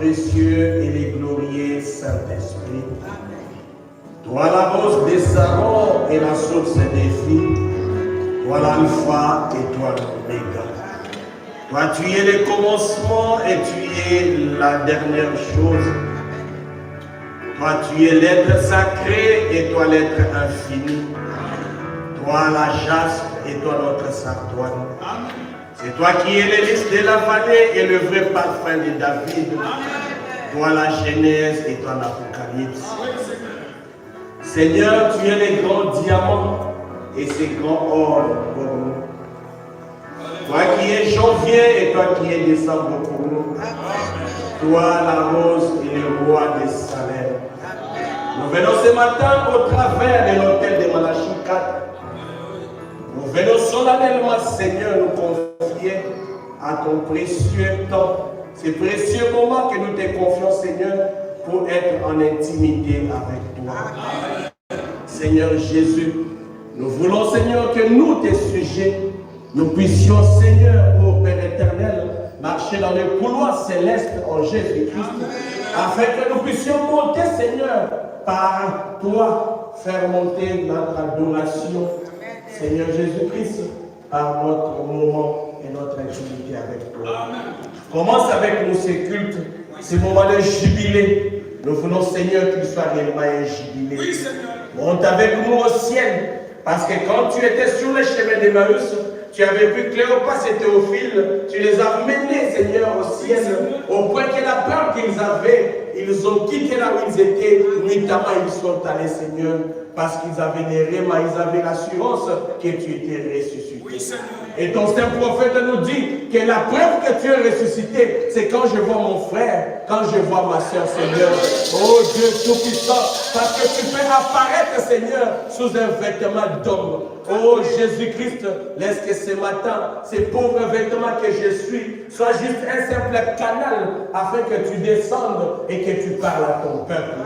précieux et les glorieux Saint-Esprit. Toi la rose des Sarons et la source des filles. Toi l'alpha et toi l'oméga. Toi tu es le commencement et tu es la dernière chose. Toi tu es l'être sacré et toi l'être infini. Toi la jaspe et toi notre sardoine. C'est toi qui es l'hélice de la vallée et le vrai parfum de David. Toi la Genèse et toi l'Apocalypse. Seigneur, tu es les grands diamants et ces grands or pour nous. Toi qui es janvier et toi qui es décembre pour nous. Toi la rose et le roi des salaires. Nous venons ce matin au travers de l'autel de Malachie 4. Nous venons solennellement, Seigneur, nous confier à ton précieux temps, ces précieux moments que nous te confions, Seigneur, pour être en intimité avec toi. Seigneur Jésus, nous voulons, Seigneur, que nous, tes sujets, nous puissions, Seigneur, ô Père éternel, marcher dans les couloirs célestes en Jésus-Christ, afin que nous puissions monter, Seigneur, par toi, faire monter notre adoration, Seigneur Jésus-Christ, par notre moment et notre intimité avec toi. Commence avec nous ces cultes, ces moments de jubilé. Nous voulons, Seigneur, qu'il soit réellement un jubilé. Oui, monte avec nous au ciel, parce que quand tu étais sur le chemin d'Emmaüs, tu avais vu Cléopas et Théophile, tu les as menés, Seigneur, au ciel, au point que la peur qu'ils avaient, ils ont quitté là où ils étaient, nuitamment ils sont allés, Seigneur, parce qu'ils avaient les rémas, ils avaient l'assurance que tu étais ressuscité. Oui, et ton saint prophète nous dit que la preuve que tu es ressuscité, c'est quand je vois mon frère, quand je vois ma soeur, Seigneur. Oh Dieu Tout-Puissant, parce que tu fais apparaître, Seigneur, sous un vêtement d'homme. Oh Jésus-Christ, laisse que ce matin, ces pauvres vêtements que je suis, soient juste un simple canal afin que tu descendes et que tu parles à ton peuple.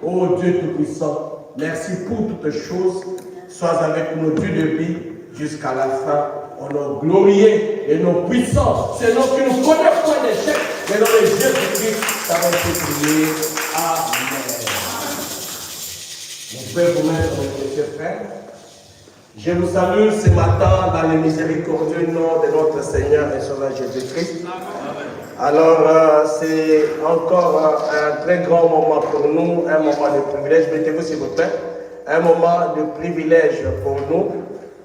Oh Dieu Tout-Puissant, merci pour toutes choses. Sois avec nous, Dieu de vie, jusqu'à la fin. On a glorieux et nos puissants. C'est nous qui nous connaissons point d'échec. Mais dans le Jésus-Christ, ça va être prié. Amen. Mon Père, vous-même, mes précieux frères, je vous salue ce matin dans le miséricordieux nom de notre Seigneur et Sauveur Jésus-Christ. Alors, c'est encore un très grand moment pour nous, un moment de privilège. Mettez-vous s'il vous plaît. Un moment de privilège pour nous,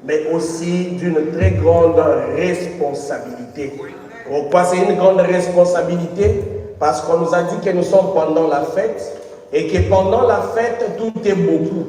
mais aussi d'une très grande responsabilité. Pourquoi c'est une grande responsabilité? Parce qu'on nous a dit que nous sommes pendant la fête, et que pendant la fête, tout est beaucoup.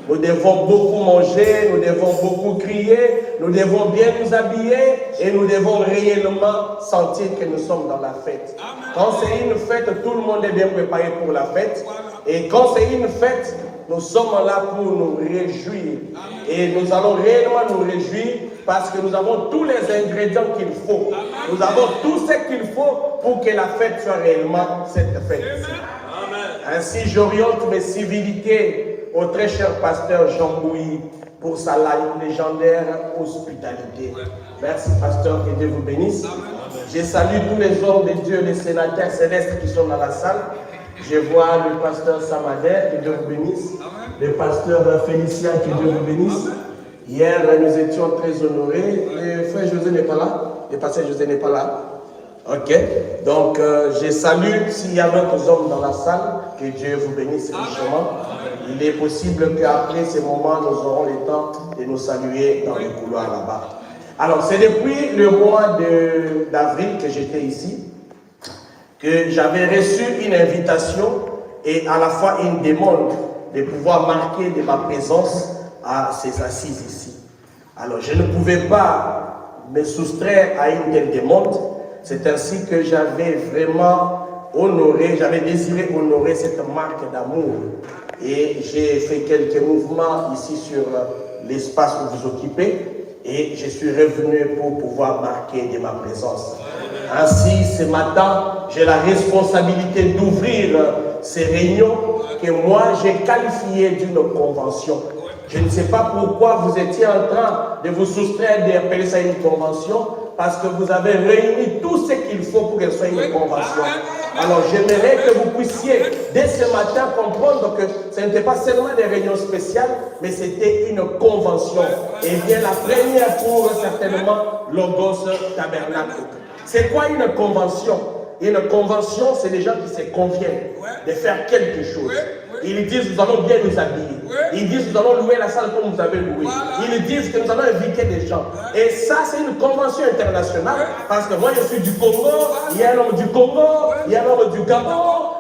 Nous devons beaucoup manger, nous devons beaucoup crier, nous devons bien nous habiller et nous devons réellement sentir que nous sommes dans la fête. Quand c'est une fête, tout le monde est bien préparé pour la fête. Et quand c'est une fête, nous sommes là pour nous réjouir. Et nous allons réellement nous réjouir parce que nous avons tous les ingrédients qu'il faut. Nous avons tout ce qu'il faut pour que la fête soit réellement cette fête. Ainsi, j'oriente mes civilités au très cher pasteur Jean Bouilly pour sa légendaire hospitalité. Merci pasteur, que Dieu vous bénisse. Je salue tous les hommes de Dieu, les sénateurs célestes qui sont dans la salle. Je vois le pasteur Samader, que Dieu vous bénisse. Le pasteur Félicien, que Dieu vous bénisse. Hier, nous étions très honorés. Le frère José n'est pas là. Le pasteur José n'est pas là. Ok. Donc, je salue s'il y a d'autres hommes dans la salle, que Dieu vous bénisse richement. Il est possible qu'après ces moments, nous aurons le temps de nous saluer dans le couloir là-bas. Alors, c'est depuis le mois d'avril que j'étais ici, que j'avais reçu une invitation et à la fois une demande de pouvoir marquer de ma présence à ces assises ici. Alors, je ne pouvais pas me soustraire à une telle demande. C'est ainsi que j'avais vraiment honoré, j'avais désiré honorer cette marque d'amour. Et j'ai fait quelques mouvements ici sur l'espace où vous occupez et je suis revenu pour pouvoir marquer de ma présence. Ainsi, ce matin, j'ai la responsabilité d'ouvrir ces réunions que moi j'ai qualifiées d'une convention. Je ne sais pas pourquoi vous étiez en train de vous soustraire d'appeler ça une convention, parce que vous avez réuni tout ce qu'il faut pour qu'elle soit une convention. Alors j'aimerais que vous puissiez dès ce matin comprendre que ce n'était pas seulement des réunions spéciales, mais c'était une convention. Et bien la première pour certainement Logos Tabernacle. C'est quoi une convention? Une convention, c'est les gens qui se conviennent de faire quelque chose. Ils disent, nous allons bien nous habiller. Ils disent, nous allons louer la salle comme vous avez loué. Ils disent que nous allons inviter des gens. Et ça, c'est une convention internationale. Parce que moi, je suis du Congo. Il y a un homme du Congo. Il y a un homme du Gabon.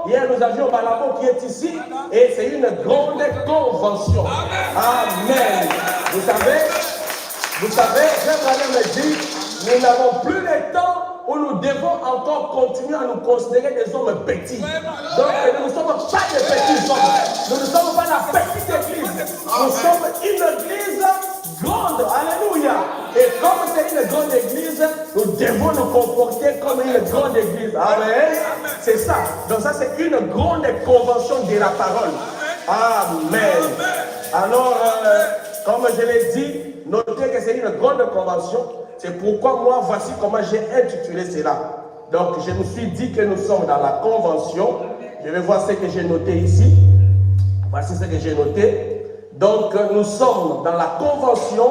Il y a nos avions Malabo qui est ici. Et c'est une grande convention. Amen. Vous savez, Frère Branham me dit, nous n'avons plus le temps où nous devons encore continuer à nous considérer des hommes petits. Donc nous ne sommes pas des petits hommes. Nous ne sommes pas la petite église. Nous sommes une église grande. Alléluia. Et comme c'est une grande église, nous devons nous comporter comme une grande église. Amen. C'est ça. Donc ça c'est une grande convention de la parole. Amen. Alors, comme je l'ai dit, notez que c'est une grande convention. C'est pourquoi moi, voici comment j'ai intitulé cela. Donc, je me suis dit que nous sommes dans la convention. Je vais voir ce que j'ai noté ici. Voici ce que j'ai noté. Donc, nous sommes dans la convention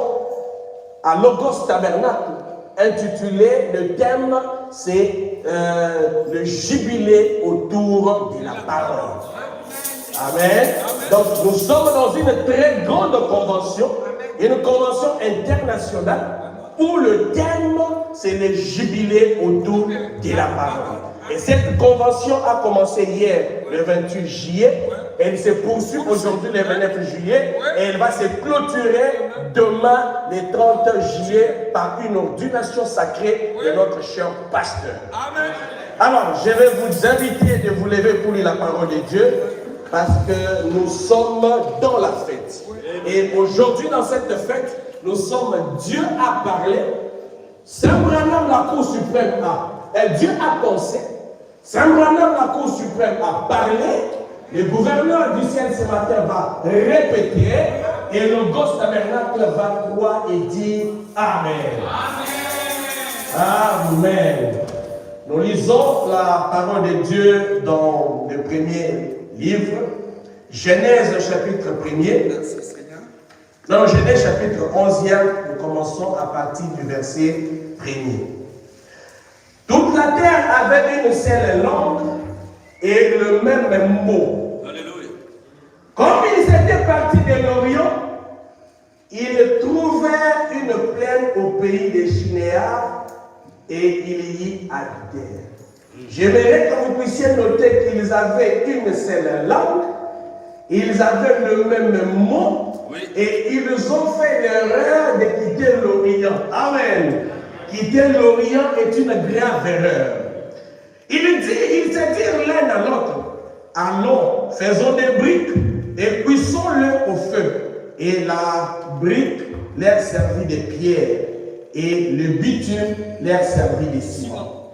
à Logos Tabernacle, intitulé, le thème, c'est le jubilé autour de la parole. Amen. Donc, nous sommes dans une très grande convention, une convention internationale, où le thème, c'est le jubilé autour de la parole. Et cette convention a commencé hier, le 28 juillet. Elle se poursuit aujourd'hui, le 29 juillet. Et elle va se clôturer demain, le 30 juillet, par une ordination sacrée de notre cher pasteur. Amen. Alors, je vais vous inviter de vous lever pour lire la parole de Dieu, parce que nous sommes dans la fête. Et aujourd'hui, dans cette fête, nous sommes, Dieu a parlé, Saint Branham, la Cour suprême, Dieu a pensé, Saint Branham, la Cour suprême, a parlé, le gouverneur du ciel ce matin va répéter, et le Logos Tabernacle va croire et dire Amen. Amen. Amen. Nous lisons la parole de Dieu dans le premier livre, Genèse chapitre 1er. Dans Genèse chapitre 11e, nous commençons à partir du verset 1er. Toute la terre avait une seule langue et le même mot. Alléluia. Comme ils étaient partis de l'Orient, ils trouvèrent une plaine au pays des Chinéas et ils y habitèrent. J'aimerais que vous puissiez noter qu'ils avaient une seule langue, ils avaient le même mot. Oui. Et ils ont fait l'erreur de quitter l'Orient. Amen. Quitter l'Orient est une grave erreur. Ils se dirent l'un à l'autre, allons, faisons des briques et cuisons-le au feu. Et la brique leur servit de pierre et le bitume leur servit de ciment.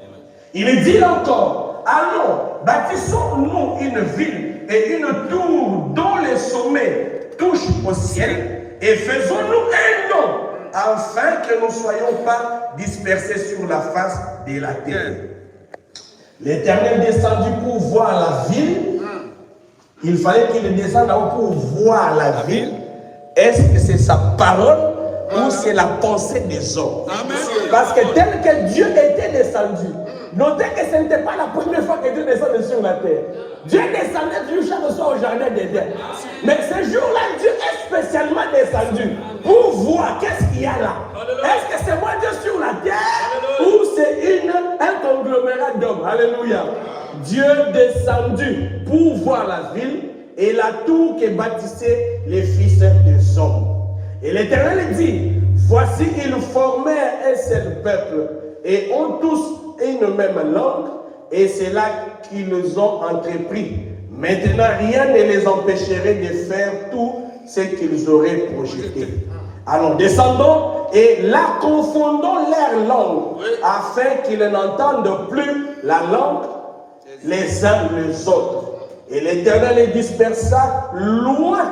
Il dit encore, allons, bâtissons-nous une ville et une tour dont les sommets touche au ciel et faisons-nous un nom afin que nous ne soyons pas dispersés sur la face de la terre. L'Éternel descendit pour voir la ville. Il fallait qu'il descende pour voir la ville. Est-ce que c'est sa parole ou c'est la pensée des hommes? Parce que tel que Dieu était descendu, notez que ce n'était pas la première fois que Dieu descendait sur la terre. Dieu descendait du chaque soir au jardin d'Éden. Mais ce jour-là, Dieu est spécialement descendu pour voir qu'est-ce qu'il y a là. Est-ce que c'est moi Dieu sur la terre ou c'est un conglomérat d'hommes? Alléluia. Dieu descendu pour voir la ville et la tour que bâtissaient les fils des hommes. Et l'Éternel dit, voici ils formèrent un seul peuple et ont tous une même langue, et c'est là qu'ils ont entrepris. Maintenant, rien ne les empêcherait de faire tout ce qu'ils auraient projeté. Alors, descendons et là, confondons leur langue, afin qu'ils n'entendent plus la langue les uns les autres. Et l'Éternel les dispersa loin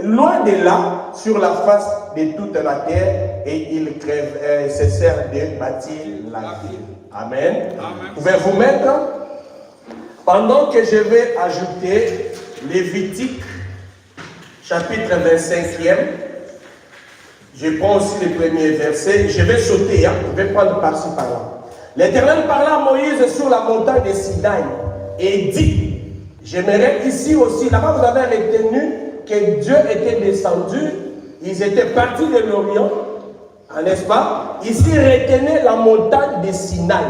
de là, sur la face de toute la terre, et ils cessèrent de bâtir la ville. Amen. Pouvez-vous mettre Pendant que je vais ajouter Lévitique, chapitre 25e, je prends aussi les premiers versets, je vais sauter, je vais prendre par-ci par-là. L'Éternel parla à Moïse sur la montagne de Sinaï et dit, j'aimerais ici aussi, là-bas vous avez retenu que Dieu était descendu, ils étaient partis de l'Orient, n'est-ce pas? Ici, retenez la montagne de Sinaï.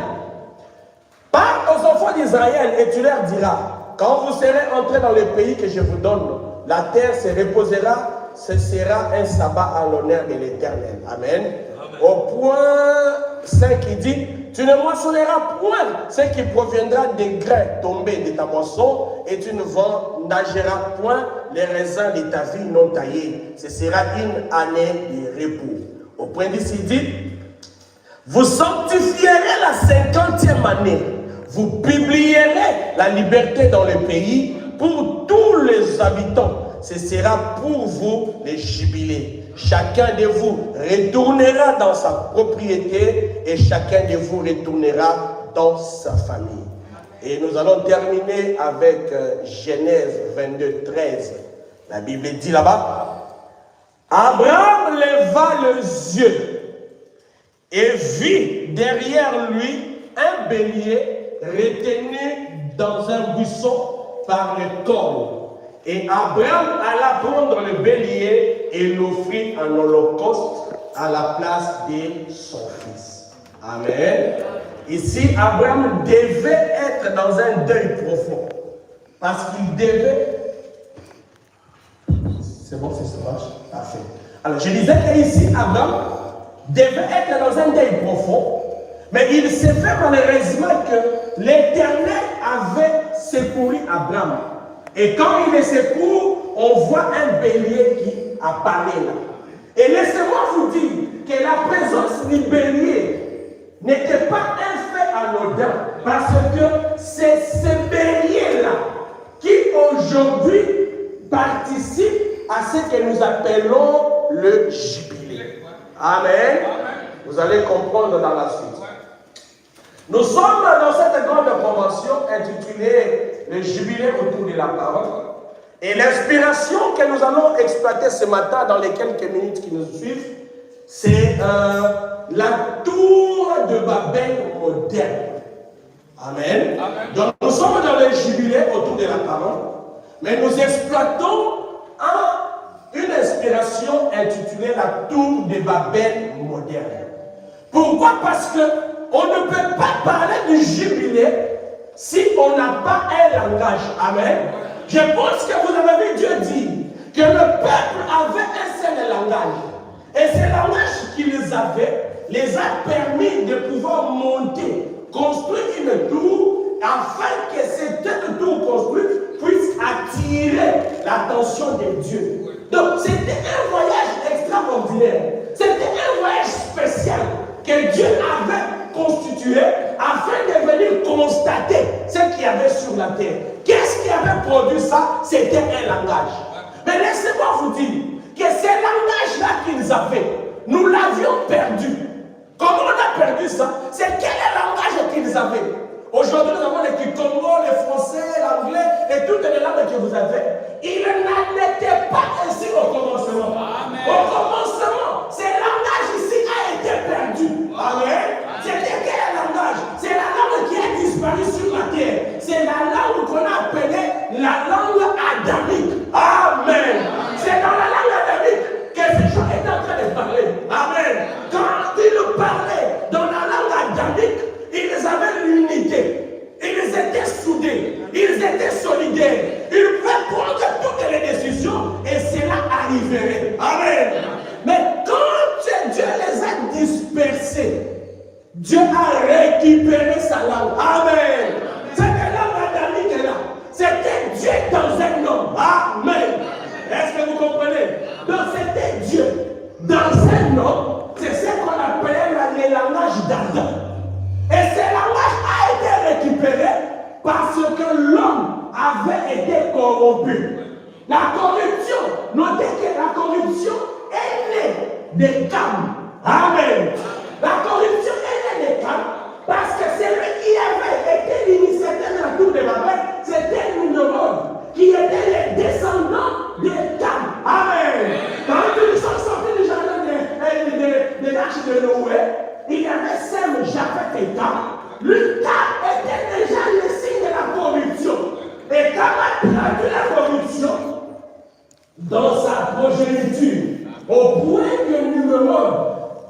Parle aux enfants d'Israël et tu leur diras, quand vous serez entrés dans le pays que je vous donne, la terre se reposera, ce sera un sabbat à l'honneur de l'Éternel. Amen. Amen. Au point 5, il dit, tu ne moissonneras point ce qui proviendra des grains tombés de ta moisson et tu ne vendageras point les raisins de ta vie non taillés. Ce sera une année de repos. Au point 10, il dit, vous sanctifierez la 50e année. Vous publierez la liberté dans le pays pour tous les habitants. Ce sera pour vous les jubilés. Chacun de vous retournera dans sa propriété et chacun de vous retournera dans sa famille. Et nous allons terminer avec Genèse 22, 13. La Bible dit là-bas, Abraham leva les yeux et vit derrière lui un bélier retenu dans un buisson par le cornes. Et Abraham alla prendre le bélier et l'offrit en holocauste à la place de son fils. Amen. Ici, Abraham devait être dans un deuil profond. Parce qu'il devait... C'est bon, c'est ça marche? Parfait. Alors, je disais qu'ici, Abraham devait être dans un deuil profond. Mais il s'est fait malheureusement que l'Éternel avait secouru Abraham. Et quand il est secouru, on voit un bélier qui apparaît là. Et laissez-moi vous dire que la présence du bélier n'était pas un fait anodin. Parce que c'est ce bélier-là qui aujourd'hui participe à ce que nous appelons le jubilé. Amen. Vous allez comprendre dans la suite. Nous sommes dans cette grande convention intitulée le jubilé autour de la parole. Et l'inspiration que nous allons exploiter ce matin dans les quelques minutes qui nous suivent, c'est la tour de Babel moderne. Amen. Amen. Donc nous sommes dans le jubilé autour de la parole, mais nous exploitons une inspiration intitulée la tour de Babel moderne. Pourquoi? Parce que on ne peut pas parler du jubilé si on n'a pas un langage. Amen. Je pense que vous avez vu Dieu dire que le peuple avait un seul langage. Et ce langage qu'ils avaient les a permis de pouvoir monter, construire une tour, afin que cette tour construite puisse attirer l'attention de Dieu. Donc c'était un voyage extraordinaire. C'était un voyage spécial que Dieu avait constitué afin de venir constater ce qu'il y avait sur la terre. Qu'est-ce qui avait produit ça? C'était un langage. Mais laissez-moi vous dire que ce langage-là qu'ils avaient, nous l'avions perdu. Comment on a perdu ça? C'est quel langage qu'ils avaient? Aujourd'hui, nous avons les Kikongo, les Français, l'anglais et toutes les langues que vous avez. Il n'en était pas ainsi au commencement. Amen. Au commencement, ce langage ici a été perdu. Amen. C'était quel langage? C'est la langue qui a disparu sur la terre. C'est la langue qu'on a appelée la langue adamique. Amen. C'est dans la langue adamique que ces gens étaient en train de parler. Amen. Quand ils parlaient dans la langue adamique, ils avaient l'unité. Ils étaient soudés. Ils étaient solidaires. Ils pouvaient prendre toutes les décisions et cela arriverait. Amen. Mais quand Dieu les a dispersés, Dieu a récupéré sa langue. Amen. Cette langue adamique est là. C'était Dieu dans un homme. Amen. Est-ce que vous comprenez? Donc c'était Dieu dans un homme. C'est ce qu'on appelait le langage d'Adam. Et ce langage a été récupéré parce que l'homme avait été corrompu. La corruption, notez que la corruption est née des Cam. Amen. La corruption est née des Cam parce que c'est lui qui avait été l'initiateur de la tour de Babel progéniture, au point que Nimrod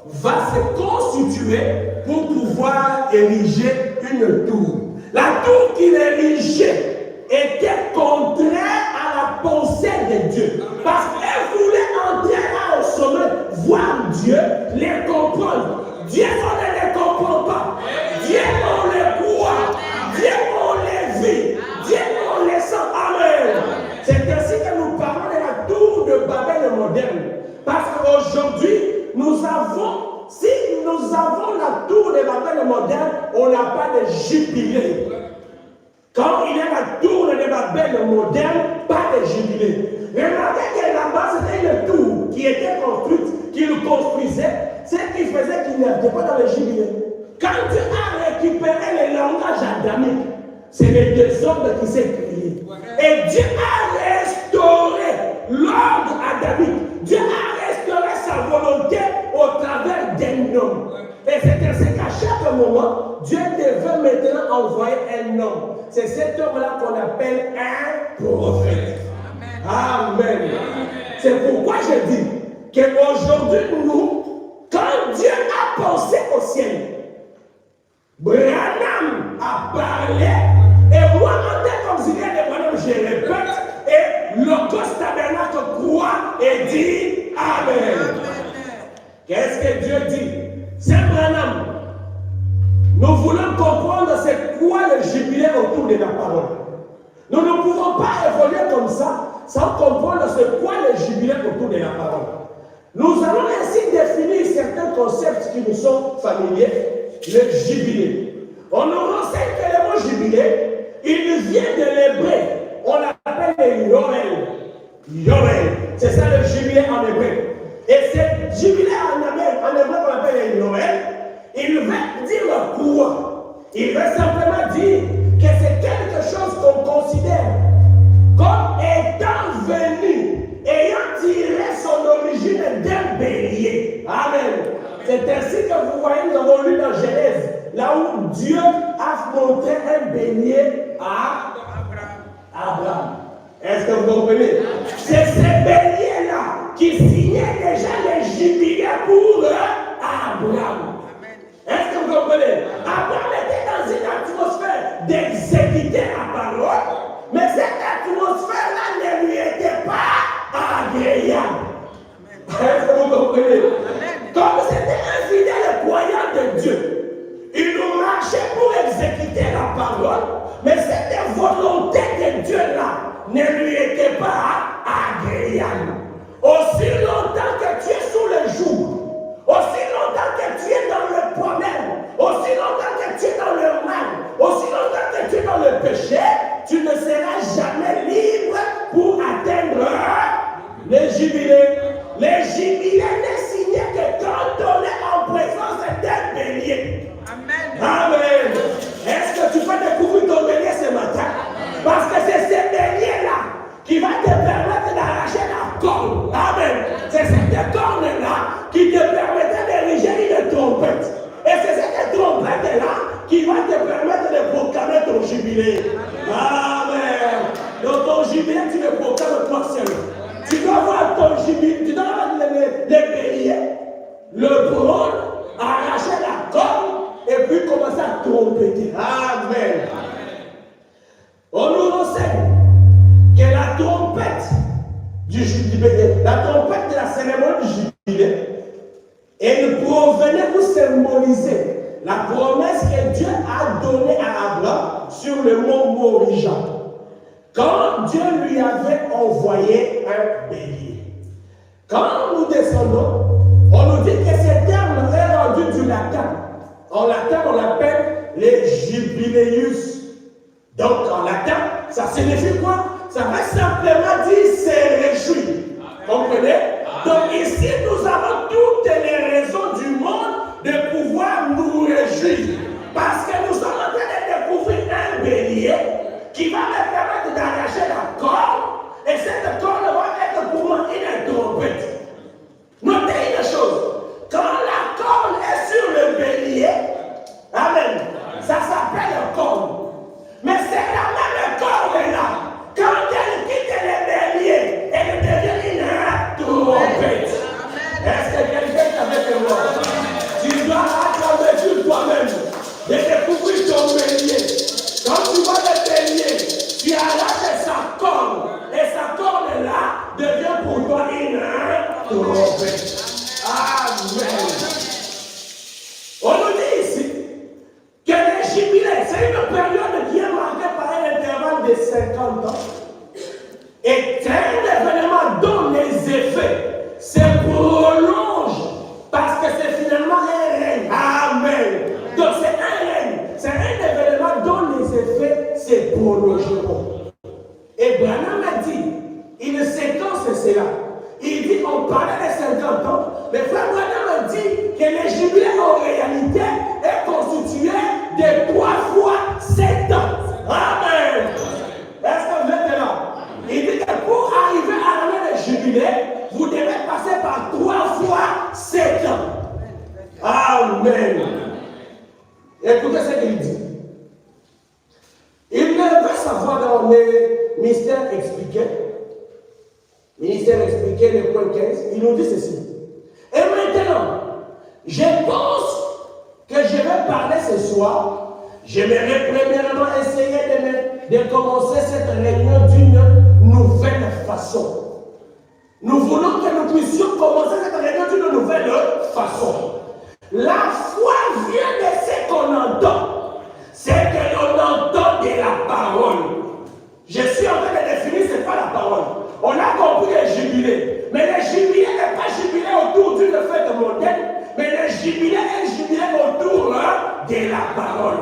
va se constituer pour pouvoir ériger une tour. La tour qu'il érigeait était contraire à la pensée de Dieu. Parce qu'elle voulait entrer là au sommet, voir Dieu, les comprendre. Dieu, on ne les comprend pas. Dieu, on les croit. Dieu, on les vit. Dieu, on les sent. Amen. C'est ainsi que nous parlons de la tour de Babel moderne. Parce qu'aujourd'hui, si nous avons la tour de Babel moderne, on n'a pas de jubilé. Quand il y a la tour de Babel moderne, pas de jubilé. Remarquez que là-bas, c'était une tour qui était construite, qu'il construisait, ce qui faisait qu'il n'était pas dans le jubilé. Quand Dieu a récupéré le langage adamique, c'est le désordre qui s'est créé. Et Dieu a restauré l'ordre adamique. Dieu a restauré sa volonté au travers d'un homme. Et c'est ainsi qu'à chaque moment, Dieu devait maintenant envoyer un homme. C'est cet homme-là qu'on appelle un prophète. Amen. C'est pourquoi je dis qu'aujourd'hui, nous, quand Dieu a pensé au ciel, Branham a parlé, et moi, en tant qu'auxiliaire de Branham, je répète, et Logos Tabernacle croit et dit Amen. Qu'est-ce que Dieu dit? C'est Branham. Nous voulons comprendre c'est quoi le jubilé autour de la parole. Nous ne pouvons pas évoluer comme ça sans comprendre c'est quoi le jubilé autour de la parole. Nous allons ainsi définir certains concepts qui nous sont familiers. Le jubilé. On nous renseigne que le mot jubilé, il vient de l'hébreu. On l'appelle le Yoel. Yoel. C'est ça le jubilé en hébreu. Et ce jubilé en hébreu qu'on appelle le Yoel, il veut dire quoi? Il veut simplement dire que c'est quelque chose qu'on considère comme étant venu, ayant tiré son origine d'un bélier. Amen. C'est ainsi que vous voyez, nous avons lu dans Genèse, là où Dieu a montré un bélier à Abraham. Est-ce que vous comprenez? C'est ce bélier-là qui signait déjà les jubilés pour Abraham. Est-ce que vous comprenez? Abraham était dans une atmosphère d'exécuter la parole, mais cette atmosphère-là ne lui était pas agréable. Est-ce que vous comprenez? Comme c'était un fidèle croyant de Dieu, il marchait pour exécuter la parole, mais cette volonté de Dieu-là ne lui était pas agréable. Aussi longtemps que tu es sous le joug, aussi longtemps que tu es dans le problème, aussi longtemps que tu es dans le mal, aussi longtemps que tu es dans le péché, tu ne seras jamais libre pour atteindre les jubilés. Les jubilés ne signaient que quand on est en présence d'un bélier. Amen. Amen. Est-ce que tu vas découvrir ton bélier ce matin? Parce que c'est ce bélier-là qui va te permettre d'arracher la corne. Amen. C'est cette corne-là qui te permettra d'ériger une trompette. Et c'est cette trompette-là qui va te permettre de proclamer ton jubilé. Amen. Dans ton jubilé, tu ne proclames toi seul. Tu dois voir ton jubilé, tu dois voir les béliers, le prône, arracher la corne et puis commencer à trompeter. Amen. On nous renseigne que la trompette du jubilé, la trompette de la cérémonie du jubilé, elle provenait pour symboliser la promesse que Dieu a donnée à Abraham sur le mont Morija. Quand Dieu lui avait envoyé un bélier. Quand nous descendons, on nous dit que ce terme est rendu du latin. En latin, on l'appelle les jubileus. Donc en latin, ça signifie quoi? Ça va simplement dire se réjouir. Comprenez? Donc ici, nous avons toutes les raisons du monde de pouvoir nous réjouir. Parce que nous sommes en train de découvrir un bélier qui va me permettre d'arracher la corde, et cette corde va être pour moi une trompette. Notez une chose, quand la corde est sur le bélier, amen, ça s'appelle la corde. Mais c'est la même corde là, quand elle quitte le bélier, elle devient une trompette. Amen. On nous dit ici que les jubilés, c'est une période qui est marquée par un intervalle de 50 ans. Et c'est un événement dont les effets se prolongent parce que c'est finalement un règne. Amen. Donc c'est un règne. C'est un événement dont les effets se prolongeront. Et Branham a dit, une séquence c'est cela. Il dit, on parlait de 50 ans, mais frère Branham a dit que les jubilés en réalité est constitué de 3 fois 7 ans. Amen. Est-ce que vous êtes là? Il dit que pour arriver à l'année des jubilés, vous devez passer par 3 fois 7 ans. Amen. Écoutez ce qu'il dit. Il veut savoir dans les mystères expliqués. Ministère expliqué, le point 15, il nous dit ceci. Et maintenant, je pense que je vais parler ce soir. J'aimerais premièrement essayer de commencer cette réunion d'une nouvelle façon. Nous voulons que nous puissions commencer cette réunion d'une nouvelle façon. La foi vient de ce qu'on entend. C'est que l'on entend de la parole. Je suis en train de définir ce n'est pas la parole. On a compris les jubilés. Mais les jubilés n'est pas jubilé autour d'une fête mondaine, mais les jubilés est jubilé autour de la parole.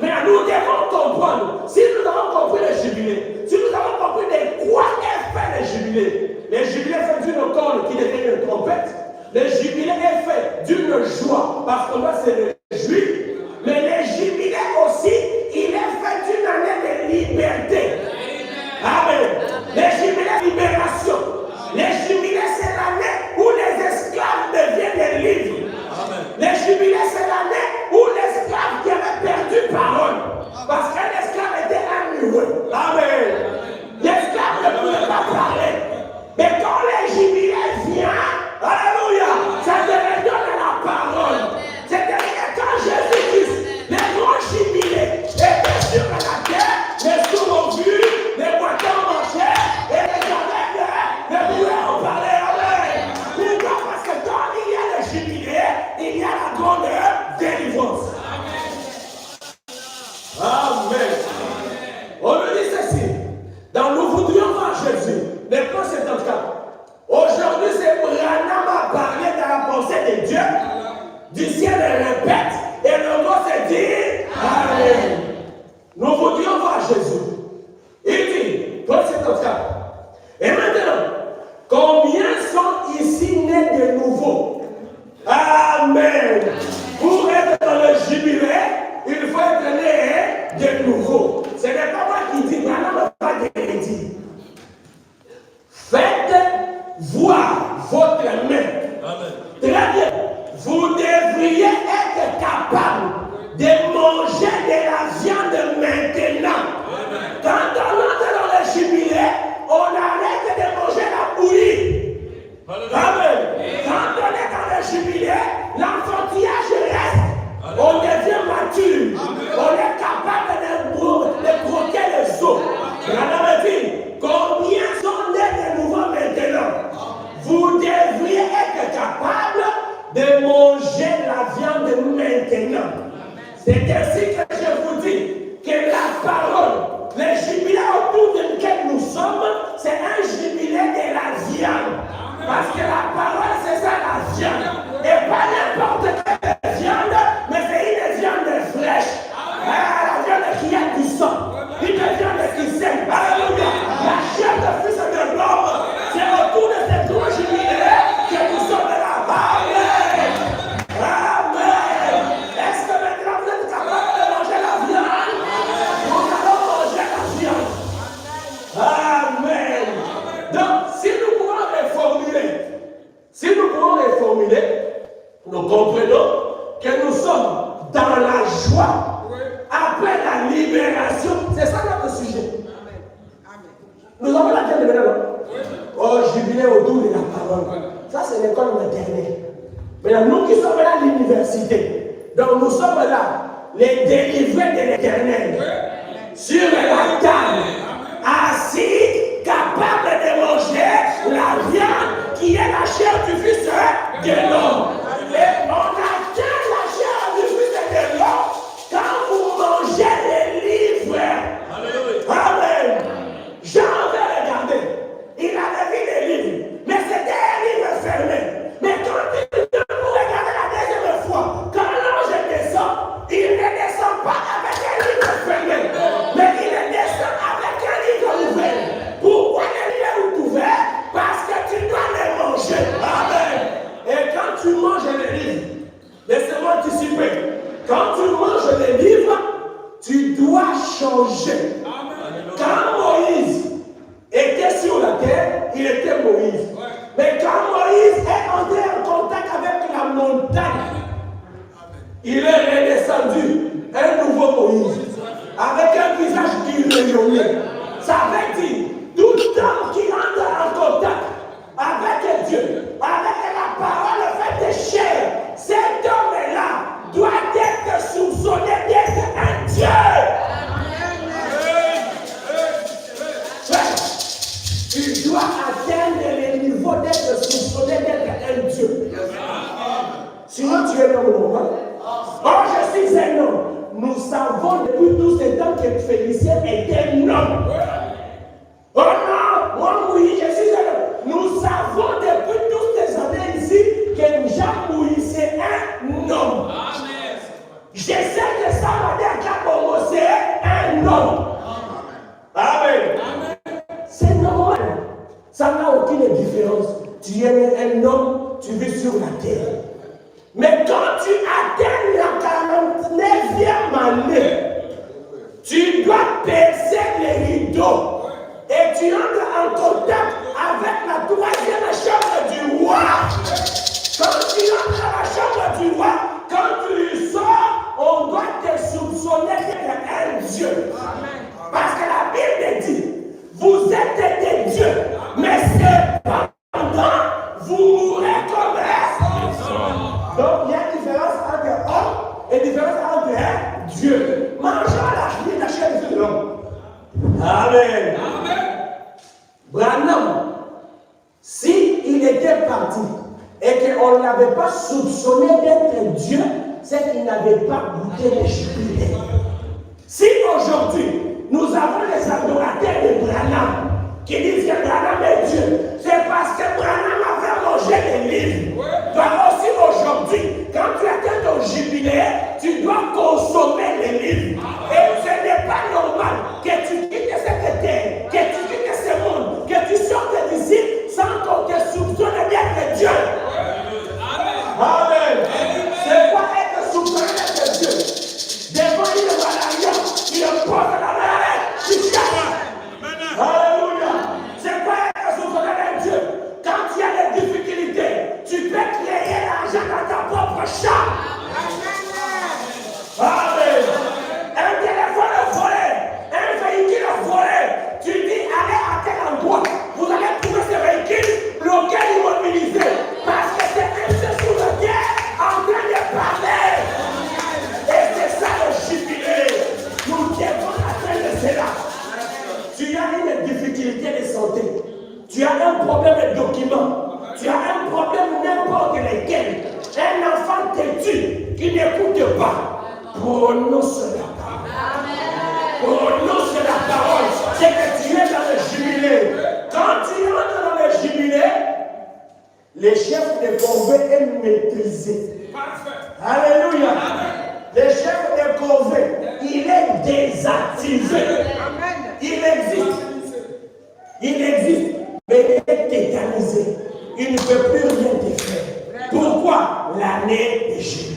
Mais nous devons comprendre, si nous avons compris les jubilés, si nous avons compris de quoi est fait les jubilés. Les jubilés fait d'une corne qui devient une trompette. Les jubilés est fait d'une joie, parce qu'on doit se réjouir. Mais les jubilés aussi, il est fait d'une année de liberté. Amen. Les jubilés libération. Les jubilés, c'est l'année où les esclaves deviennent libres. Amen. Les jubilés, c'est l'année où l'esclave qui avait perdu parole. Parce qu'un esclave était amoureux. Amen. L'esclave ne pouvait pas parler. Mais quand les jubilés viennent, alléluia, ça te redonne la parole. C'est-à-dire que quand Jésus-Christ, les grands jubilés étaient sur la terre, les sourds ont vu, les boiteurs marchaient, et les aveugles ne pouvaient en parler. Amen. Pourquoi? Parce que quand il y a le jubilé, il y a la grande délivrance. Amen. On nous dit ceci. Dans Nous voudrions voir Jésus. Le point 74. Aujourd'hui, c'est Branham a parlé de la pensée de Dieu. Du ciel, elle répète. Et le mot se dit Amen. Nous voudrions voir Jésus. Il dit, point 74. Et maintenant, combien sont ici nés de nouveau? Amen. Pour être dans le jubilé, il faut être né de nouveau. Ce n'est pas moi qui dis, Branham n'a pas dit. Faites voir votre main. Amen. Très bien. Vous devriez être capable de manger de la viande maintenant. Amen. Quand on entre dans le jubilé, on arrête de manger la bouillie. Amen. Quand on est dans le jubilé, l'enfantillage reste. Amen. On devient mature. Amen. On est capable de broquer les os. Regardez dit, combien sont nés de nouveau maintenant? Vous devriez être capable de manger la viande maintenant. C'est ainsi que je vous dis que la parole, le jubilé autour duquel nous sommes, c'est un jubilé de la viande. Parce que la parole, c'est ça la viande. Et pas n'importe quelle viande, mais c'est une viande fraîche. La viande qui a du sang. Une viande qui saigne. Alléluia. La chair de fils de l'homme, c'est autour de cette gros jubilé que nous sommes là. Amen. Amen. Est-ce que maintenant vous êtes capable de manger la viande? Nous allons manger la viande. Amen. Donc, si nous pouvons reformuler, nous comprenons que nous sommes dans la joie après la libération. C'est ça notre sujet. Nous avons la terre de maintenant. Oh, jubilé autour de la parole. Ça, c'est l'école maternelle. Maintenant, nous qui sommes là à l'université, donc nous sommes là, les délivrés de l'éternel, sur la table, assis, capables de manger la viande qui est la chair chair du Fils de l'homme. Et on atteint la chair du Fils de l'homme quand vous mangez les livres. Amen. Jean avait regardé. Il avait vu les livres. Mais c'était un livre fermé. Mais quand vous regardez la deuxième fois, quand l'ange descend, il ne descend pas avec un livre fermé. Mais il descend avec un livre ouvert. Pourquoi le livre est ouvert? Parce que tu dois les manger. Amen. Et quand tu manges les livres, laissez-moi anticiper. Quand tu manges les livres, tu dois changer. Quand Moïse était sur la terre, il était Moïse. Mais quand Moïse est entré en contact avec la montagne, il est redescendu, un nouveau Moïse, avec un visage qui rayonnait. Ça veut dire, tout homme qui entre en contact avec Dieu, avec la parole faite chair, cet homme-là doit être soupçonné d'être un Dieu. Tu dois atteindre le niveau d'être soupçonné d'être un Dieu. Sinon tu es un homme normal. Or je suis un homme. Nous savons depuis tout ce temps que Félicien est un homme. Oh non, moi oui, je suis un homme. Nous savons depuis toutes ces années ici que Jean Mouy c'est un homme. J'essaie de savoir qu'à Congo c'est un homme. Amen. C'est normal. Ça n'a aucune différence. Tu es un homme, tu vis sur la terre. Mais quand tu atteins la 49e année, tu dois percer les rideaux. Et tu entres en contact avec la troisième chambre du roi. Quand tu entres dans la chambre du roi, quand tu sors, on doit te soupçonner d'être un Dieu. Parce que la Bible dit, vous êtes des dieux, mais cependant, vous mourrez comme un. Donc il y a une différence entre homme et une différence entre Dieu. Mangeons la chair de l'homme. Amen. Branham, s'il était parti et qu'on ne l'avait pas soupçonné d'être Dieu, c'est qu'il n'avait pas goûté le jubilé. Si aujourd'hui, nous avons les adorateurs de Branham qui disent que Branham est Dieu, c'est parce que Branham avait mangé les livres. Toi aussi aujourd'hui, quand tu atteins ton jubilé, tu dois consommer les livres. Et ce n'est pas normal que tu quittes cette terre, que tu quittes ce monde, que tu sortes d'ici sans qu'on te soupçonne d'être Dieu. Amen. C'est quoi être soupçonné d'être Dieu? Devant une maladie, il pose la main, tu cherches. Alléluia. C'est quoi être soupçonné d'être Dieu? Quand il y a des difficultés, tu peux créer l'argent dans ta propre chambre. Amen. Un téléphone volé, un véhicule volé, tu dis allez à tel endroit, vous allez trouver ce véhicule bloqué, immobilisé, parce que c'est un seul sur la terre en train de parler. Et c'est ça le jubilé. Nous devons atteindre cela. Tu as une difficulté de santé, tu as un problème de document, tu as un problème n'importe lequel, un enfant têtu qui n'écoute pas. Prononce la parole. Prononce la parole. C'est que tu es dans le jubilé. Quand tu entres dans le jubilé, le chef de corvée est maîtrisé. Alléluia. Le chef de corvée, il est désactivé. Il existe. Il existe. Mais il est tétanisé. Il ne peut plus rien te faire. Pourquoi? L'année est jubilé.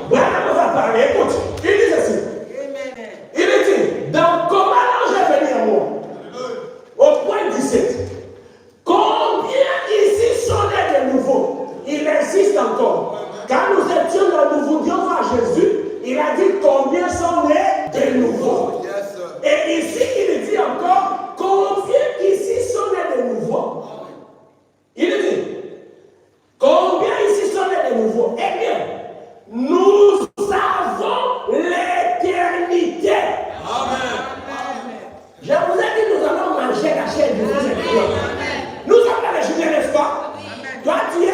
Branham va parler, écoute, il dit ceci. Il dit, dans comment l'ange est venu à moi? Au point 17. Combien ici sont nés de nouveau? Il insiste encore. Quand nous étions dans nous voulions voir Jésus, il a dit combien sont nés de nouveau. Et ici, il dit encore, combien ici sont nés de nouveau? Il dit, combien ici sont nés de nouveau? Eh bien, nous avons l'éternité. Amen. Je vous ai dit, nous allons manger la chair du Christ. Nous sommes dans le jubilé, n'est-ce pas? Toi, tu es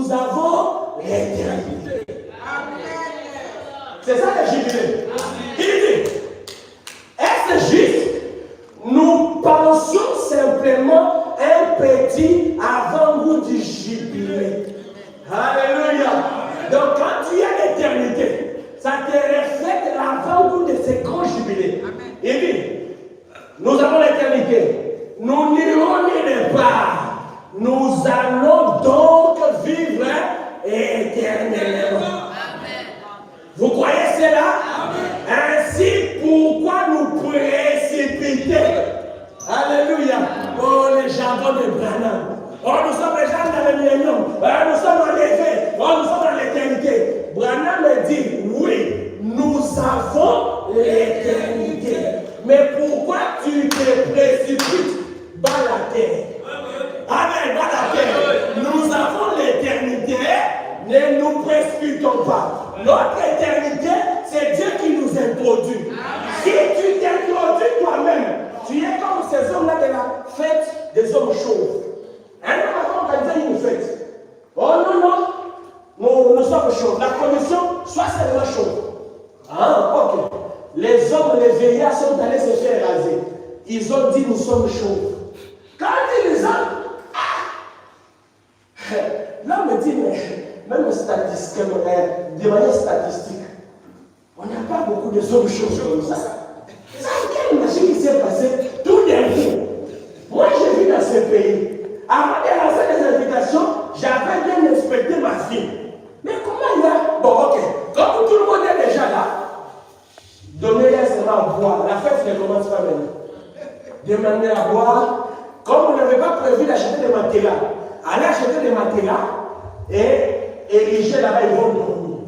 nous avons l'éternité. C'est ça le jubilé. Il dit, est-ce juste? Nous pensons simplement un petit avant-goût du jubilé. Alléluia. Donc quand tu as l'éternité, ça te reflète l'avant-goût de ce grand jubilé. Il dit, nous avons l'éternité. Nous n'irons nulle part. Nous allons donc vivre éternellement. Vous croyez cela? Ainsi, pourquoi nous précipiter? Alléluia. Oh, les jargons de Branham. Oh, nous sommes les gens dans le millénium. Oh, nous sommes enlevés. Oh, nous sommes dans l'éternité. Branham dit, oui, nous avons l'éternité. Mais pourquoi tu te précipites dans la terre? Amen, dans la terre. Nous avons l'éternité. Ne nous précipitons pas. Notre éternité, c'est Dieu qui nous introduit. Si tu t'introduis toi-même, tu es comme ces hommes-là de la fête des hommes chauves. Un homme a organisé une fête. Oh non, nous sommes chauves. La commission, soit seulement chauve. Ah, ok. Les hommes, les veillards sont allés se faire raser. Ils ont dit nous sommes chauves. Quand ils disent l'homme me dit, mais même de manière statistique, on n'a pas beaucoup de hommes chauves comme ça. Quelle machine qui s'est passée tout d'un coup? Moi, j'ai vu dans ce pays, avant de lancer des invitations, j'avais bien inspecté ma fille. Mais comment il y a? Bon, ok, comme tout le monde est déjà là, donnez-leur seulement à boire. La fête ne commence pas maintenant. Demandez à boire. Comme vous n'avez pas prévu d'acheter des matelas, allez acheter des matelas et ériger là-bas, ils vont dormir.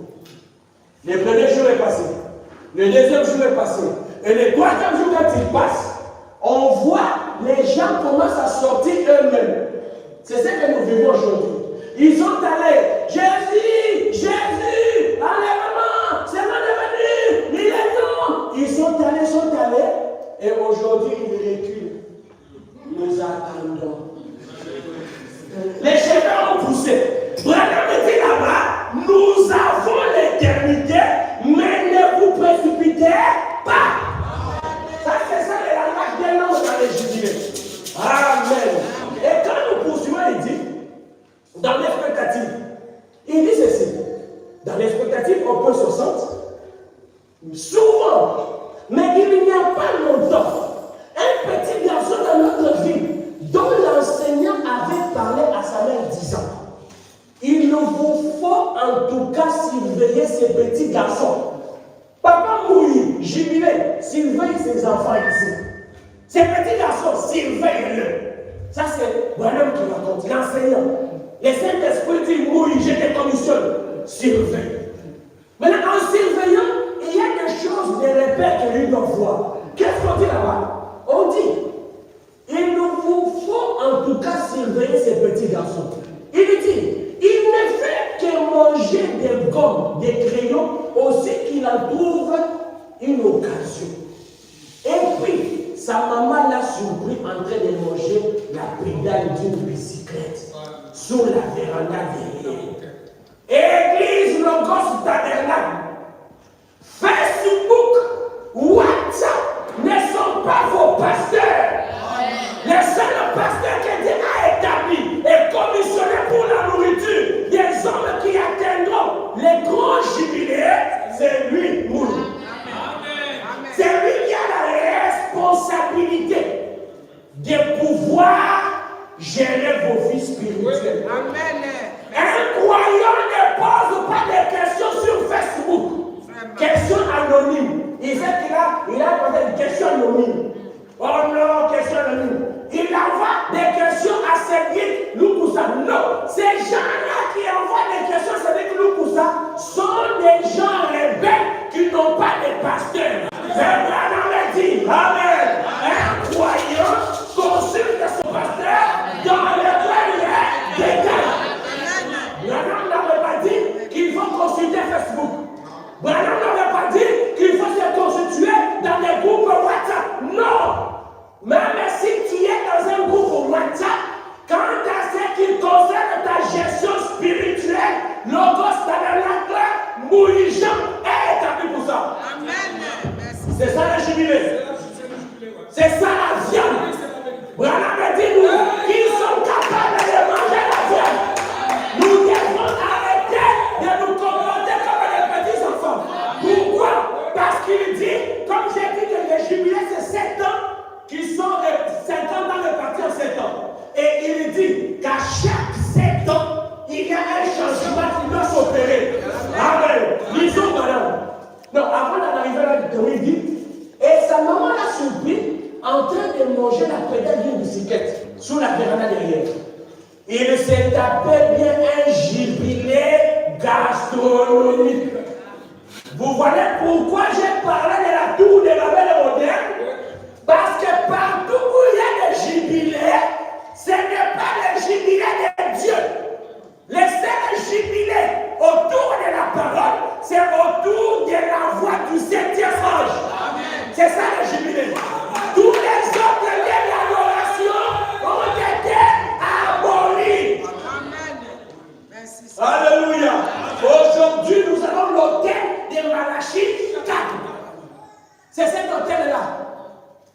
Le premier jour est passé. Le deuxième jour est passé. Et le troisième jour, quand il passe, on voit les gens commencent à sortir eux-mêmes. C'est ce que nous vivons aujourd'hui. Ils sont allés, Jésus, enlèvement, c'est mon devenu, il est non. Ils sont allés, et aujourd'hui ils reculent. Nous attendons. Les chefs ont poussé. Branham dit là-bas, nous avons l'éternité, mais ne vous précipitez pas. Ça, c'est ça le langage des noms dans les jubilés. Amen. Et quand nous poursuivons, il dit, dans l'expectative, il dit ceci. Dans l'expectative, on peut 60. Souvent, mais il n'y a pas longtemps, un petit garçon dans notre vie, dont l'enseignant avait parlé à sa mère disant, il nous faut en tout cas surveiller ces petits garçons. Papa mouille, jubilé, surveille ses enfants ici. Ces petits garçons, surveille-le. Ça c'est Branham qui raconte, l'enseignant. Le Saint-Esprit dit mouille, je te commissionne, surveille. Maintenant, en surveillant, il y a des choses, des repères que lui doit voir. Qu'est-ce qu'on dit là-bas? On dit, il nous faut en tout cas surveiller ces petits garçons. Il dit, il ne fait que manger des gommes, des crayons, aussi qu'il en trouve une occasion. Et puis, sa maman l'a surpris en train de manger la pédale d'une bicyclette sous la véranda derrière. Église Logos Tabernacle, Facebook, WhatsApp ne sont pas vos pasteurs. Les seuls pasteurs que Dieu a établis et commissionnés pour la nourriture des hommes qui atteindront les grands jubilés, c'est lui, Moulou. C'est lui qui a la responsabilité de pouvoir gérer vos vies spirituelles. Amen. Un croyant ne pose pas de questions sur Facebook. Questions anonymes. Il sait qu'il a posé une question anonyme. Oh non, question anonyme. Il envoie des questions à Cédric Loukoussa. Non, ces gens-là qui envoient des questions à Cédric Loukoussa sont des gens rebelles qui n'ont pas de pasteur. C'est Branham dit, amen. Un croyant consulte son pasteur dans lequel il est détaillé. Branham n'avait pas dit qu'il faut consulter Facebook. Branham n'avait pas dit qu'il faut se constituer dans des groupes WhatsApp. Non. Même si tu Logos tabernacle, mouillant est établi pour ça. C'est ça le jubilé. C'est ça la viande. Branham a dit nous, ils sont capables de manger la viande. Nous devons arrêter de nous comporter comme des petits enfants. Pourquoi? Parce qu'il dit, comme j'ai dit que les jubilés c'est 7 ans, qui sont 50 ans répartis en 7 ans. Et il dit qu'à chaque 7 ans, il y a un changement qui doit s'opérer. Amen. Lisons madame. Non, avant d'en arriver là, il dit, et sa maman l'a surpris en train de manger la pédale d'une bicyclette sous la véranda derrière. Il s'est tapé bien un jubilé gastronomique. Vous voyez pourquoi j'ai parlé de la tour de Babel moderne? Parce que partout où il y a des jubilés, ce n'est pas le jubilé de Dieu. Les seuls jubilés autour de la parole, c'est autour de la voix du 7e ange. C'est ça le jubilé. Tous les autres lieux d'adoration ont été abolis. Alléluia. Aujourd'hui, nous avons l'autel de Malachie 4. C'est cet autel-là.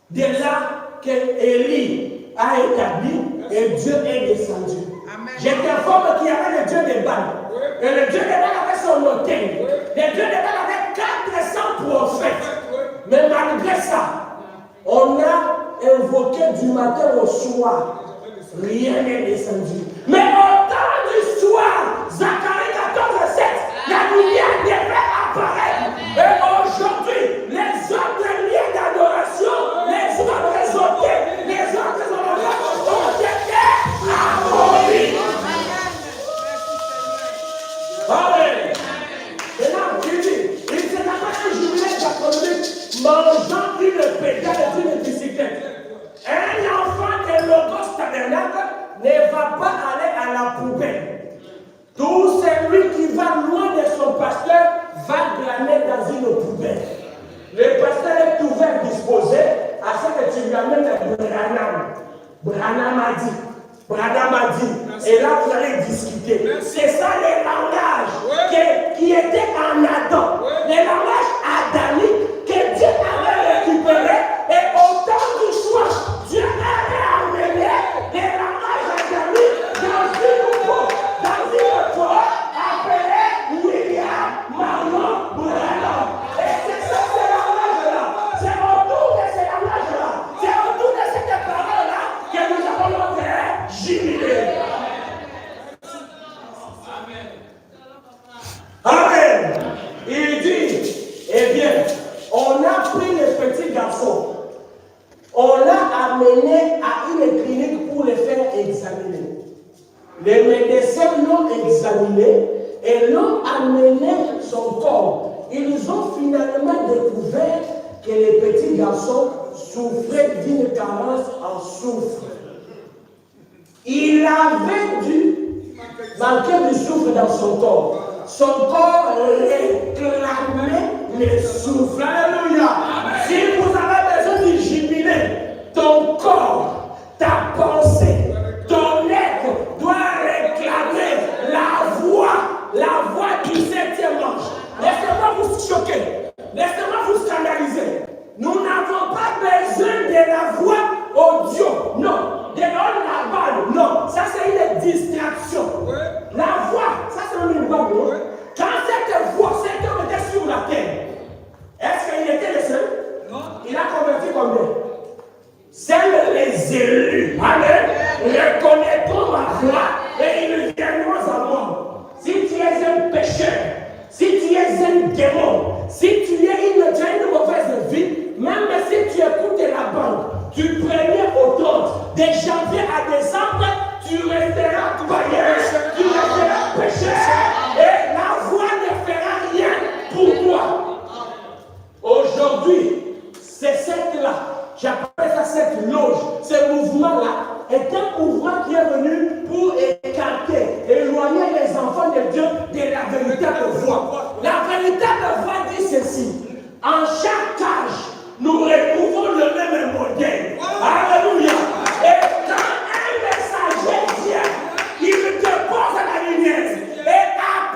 De là que Élie a établi et Dieu est descendu. Je t'informe qu'il y avait le Dieu de Baal. Et le Dieu de Baal avait son autel. Le Dieu de Baal avait 400 prophètes. Mais malgré ça, on a invoqué du matin au soir. Rien n'est descendu. Mais au temps du soir, Zacharie 14:7, la lumière devait apparaître. Et aujourd'hui, les autres lieux d'adoration, les autres autels, les autres honorations ont été abolis. Amen. Maintenant, il dit, il s'est appelé un jubilé gastronomique mangeant une pédale d'une bicyclette. Un enfant de Logos tabernacle ne va pas aller à la poubelle. Tout celui qui va loin de son pasteur va glaner dans une poubelle. Le pasteur est ouvert, disposé à ce que tu lui amènes Branham. Branham a dit. Branham a dit. Et là, vous allez discuter. C'est ça le langage qui était en Adam. Le langage adamique que Dieu avait récupéré. Et au temps du soir, Dieu avait amené les langages adamiques dans une porte appelée William Marion Branham. Et c'est ça, ces langages-là. C'est autour de ces langages-là. C'est autour de cette parole-là que nous avons notre jubilé. Amen. Il dit, eh bien, on a pris les petits garçons, on l'a amené à une clinique pour les faire examiner. Les médecins l'ont examiné et l'ont amené son corps. Ils ont finalement découvert que les petits garçons souffraient d'une carence en soufre. Il avait dû manquer du soufre dans son corps. Son corps réclamait le soufre. Alléluia. Si vous avez besoin du jubilé, ton corps, ta pensée, ton être doit réclamer la voix du 7e ange. Laissez-moi vous choquer. Laissez-moi vous scandaliser. Nous n'avons pas besoin de la voix audio. Non. De la balle. Non. Ça, c'est une distraction. La voix, ça, c'est une balle. Quand cette voix, cet homme était sur la terre, est-ce qu'il était le seul? Non. Il a converti combien? Seuls les élus. Amen. Reconnaîtront ma voix et ils viendront à moi. Si tu es un pécheur, si tu es un démon, si tu as une mauvaise vie, même si tu écoutes la bande, du 1er au 30, de janvier à décembre, tu resteras païen, tu resteras pécheur, et la voix ne fera rien pour toi. Aujourd'hui, c'est cette-là, j'appelle ça cette loge, ce mouvement-là est un mouvement qui est venu pour écarter, éloigner les enfants de Dieu de la véritable voie. La véritable voie dit ceci: en chaque âge, nous retrouvons le même modèle. Alléluia. Et quand un messager vient, il te pose à la lumière. Et à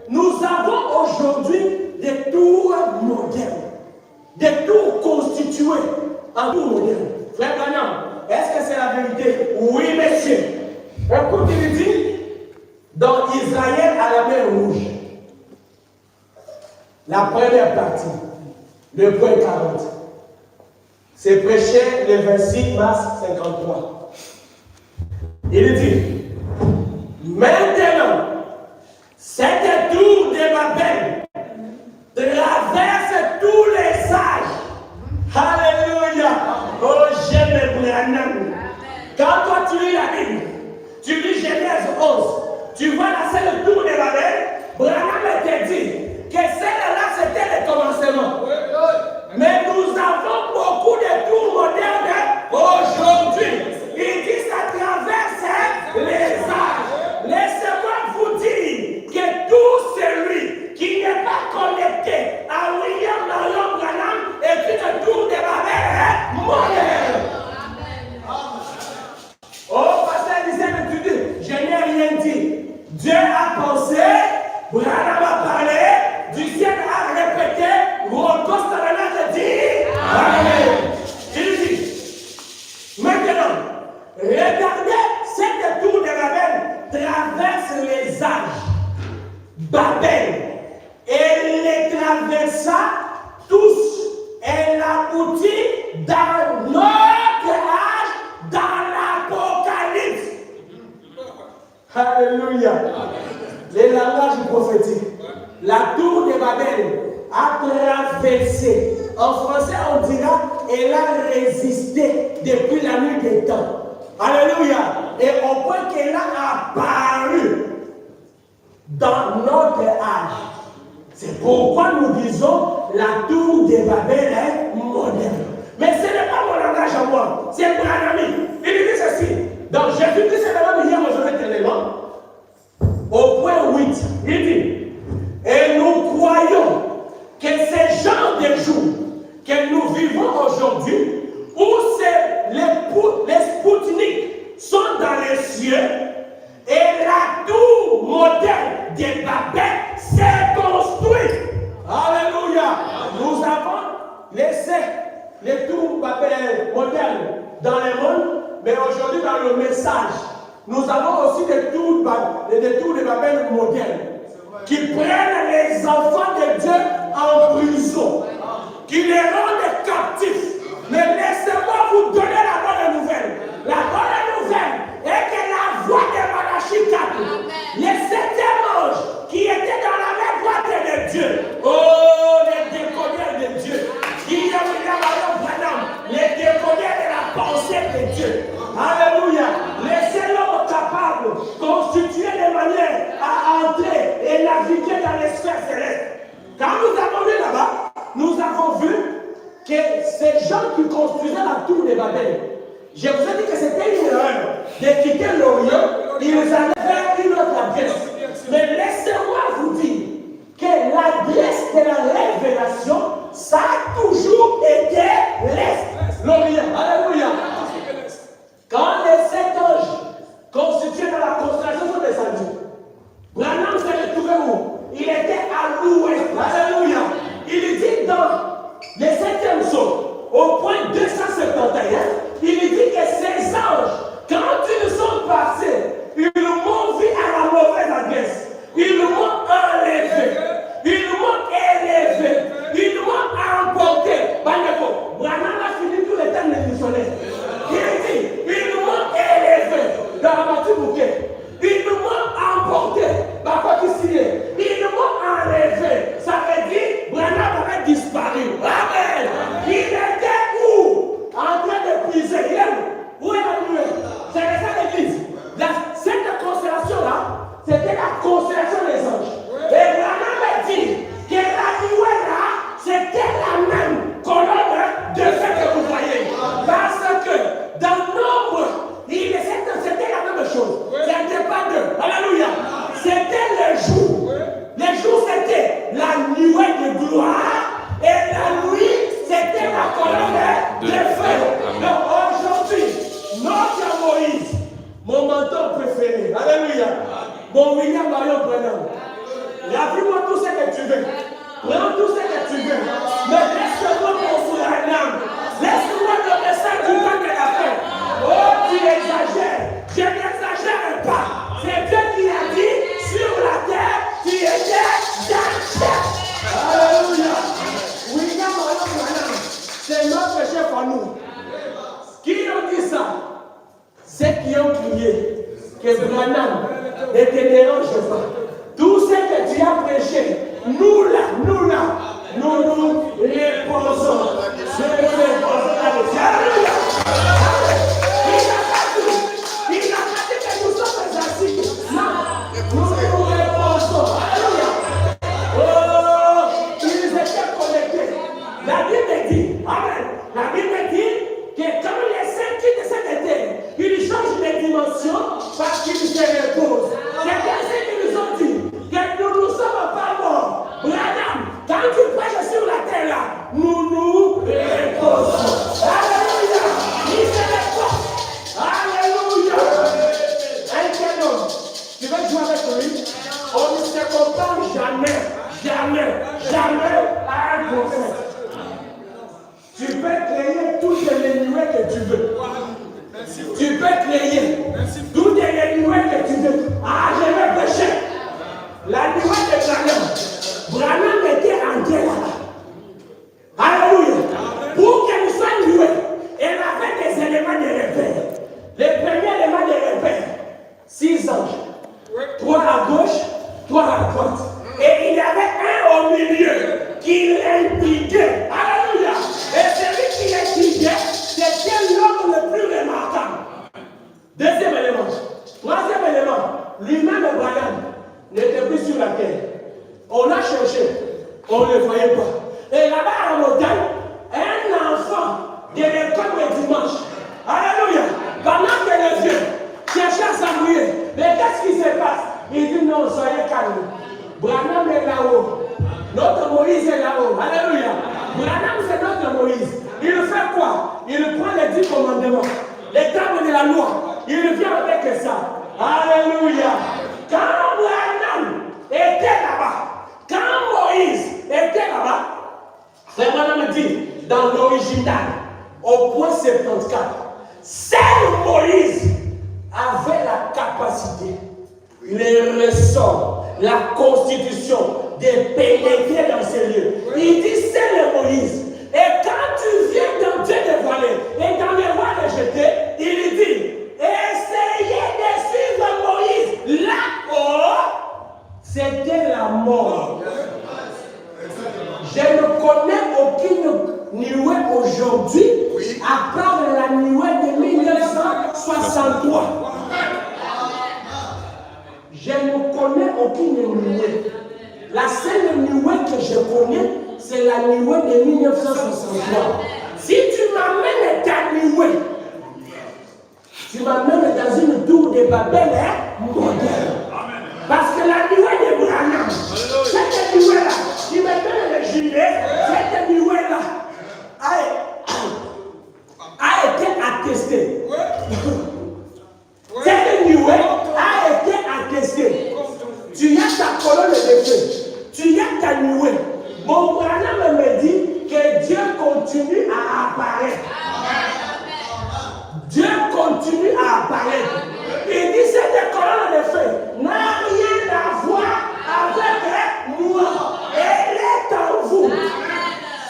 nous avons aujourd'hui des tours modernes, des tours constitués en tours modernes. Frère Branham, est-ce que c'est la vérité? Oui, monsieur. Écoute, il dit, dans Israël à la mer Rouge, la première partie, le point 40, c'est prêché le 26 mars 53. Il dit, maintenant, cette tour de Babel traverse tous les âges. Alléluia. Oh, j'aime Branham. Quand toi tu lis la Bible, tu lis Genèse 11, tu vois la seule tour de Babel, Branham te dit que celle-là c'était le commencement. Mais nous avons beaucoup de tours modernes aujourd'hui. Il dit ça traverse les âges. Laissez-moi vous dire que tout celui qui n'est pas connecté à William Marion Branham est une tour de Babel moderne. Oh, pasteur disait, mais tu dis, je n'ai rien dit. Dieu a pensé, Branham a parlé, du ciel a répété, Rocos Tabernacle dit, Amen. Il dit, maintenant, regardez, cette tour de Babel traverse les âges. Babel, elle les traversa tous. Elle aboutit dans notre âge, dans l'Apocalypse. Alléluia. Les langages prophétiques. La tour de Babel a traversé. En français, on dira, elle a résisté depuis la nuit des temps. Alléluia. Et au point qu'elle a apparu dans notre âge. C'est pourquoi nous disons la tour de Babel est moderne. Mais ce n'est pas mon langage à moi, c'est pour un ami. Il dit ceci. Donc Jésus-Christ est là, hier, aujourd'hui, éternellement. Au point 8, il dit, et nous croyons que ces genres de jours que nous vivons aujourd'hui, où les Spoutniks sont dans les cieux, et la tour moderne de Babel s'est construite. Alléluia. Nous avons laissé les tours Babel modernes dans le monde, mais aujourd'hui dans le message, nous avons aussi des tours de Babel modernes qui prennent les enfants de Dieu en prison, qui les rendent captifs. Mais laissez-moi vous donner la bonne nouvelle. La bonne nouvelle est que la voix de Malachie 4, le septième ange qui était dans la main droite de Dieu, oh, les décodeurs de Dieu, qui est les décodeurs de la pensée de Dieu. Alléluia. Laissez l'homme capable, constitué de manière à entrer et naviguer dans les sphères célestes. Quand nous avons vu là-bas, nous avons vu que ces gens qui construisaient la tour de Babel, je vous ai dit que c'était une erreur de quitter l'Orient, ils allaient vers une autre adresse. Mais laissez-moi vous dire que l'adresse de la révélation, ça a toujours été l'Est, l'Orient. Alléluia. Quand les 7 anges constitués dans la constellation sont descendus, Branham s'est retrouvé où? Il était à l'ouest. Alléluia. Il dit dans les 7e saut, au point 271, il dit que ces anges, quand ils sont passés, ils m'ont vu à la mauvaise adresse. Ils m'ont ravis-moi tout ce que tu veux. Prends tout ce que tu veux. Mais laisse-moi mon Branham. Laisse-moi le message du temps de la fin. Oh, tu exagères. Je n'exagère pas. C'est Dieu qui a dit, sur la terre, tu étais dans le ciel. Alléluia. William Branham, c'est notre chef à nous. Qui ont dit ça? Ceux qui ont crié que Branham ne te dérange pas. Tout ce que tu as prêché, nous là, nous reposons. Alléluia. Il n'a pas dit que nous sommes assis. Non, nous reposons. Alléluia. Oh, ils étaient connectés. La Bible dit, amen. La Bible dit que quand les saints quittent cette terre, ils changent de dimension parce qu'ils se reposent. C'est ainsi qu'ils nous ont dit que nous ne sommes pas morts. Branham, quand tu prêches sur la terre là, nous reposons. Alléluia. Il se repose. Alléluia. Un homme, tu veux jouer avec lui? On ne se comprend jamais à un prophète. Tu peux créer toutes les nuées que tu veux. Tu peux créer toutes les nuées que tu veux. Ah, je vais prêcher. La nuée de Branham. Branham était en guerre là-bas. Alléluia. Pour qu'elle soit nuée, elle avait des éléments de repère. Les premiers éléments de repère, 6 anges. 3 à gauche, 3 à droite. Et il y avait un au milieu qui l'indiquait. Alléluia. Et celui qui l'indiquait, c'était l'homme le plus remarquable. Deuxième élément. Troisième élément. Lui-même, Branham, n'était plus sur la terre. On l'a cherché. On ne le voyait pas. Et là-bas, à la montagne, un enfant de l'école le dimanche. Alléluia. Pendant que les vieux cherchaient à s'embrouiller. Mais qu'est-ce qui se passe? Il dit non, soyez calme. Branham est là-haut. Notre Moïse est là-haut. Alléluia. Branham, c'est notre Moïse. Il fait quoi? Il prend les 10 commandements, les tables de la loi. Il vient avec ça. Alléluia. Quand Branham était là-bas, quand Moïse était là-bas, c'est Branham dit, dans l'original, au point 74, seul Moïse avait la capacité, les ressorts, la constitution de pénétrer dans ces lieux. Il dit, c'est le Moïse. Et quand tu viens dans Dieu dévoilé et dans les voies rejetées, il dit, essayez de suivre Moïse. Là-haut, c'était la mort. Je ne connais aucune nuée aujourd'hui, à part la nuée de 1963. Je ne connais aucune nuée. La seule nuée que je connais, c'est la nuée de 1963. Si tu m'amènes ta nuée, tu m'amènes dans une tour de Babel moderne. Parce que la nuée de Branham, cette nuée-là, qui me donne le gilet, cette nuée-là a été attestée. Cette nuée a été attestée. Tu as ta colonne de feu, tu as ta nuée. Mon Branham me dit que Dieu continue à apparaître. Dieu continue à apparaître. Il dit cette colonne de feu n'a rien à voir avec moi. Elle est en vous.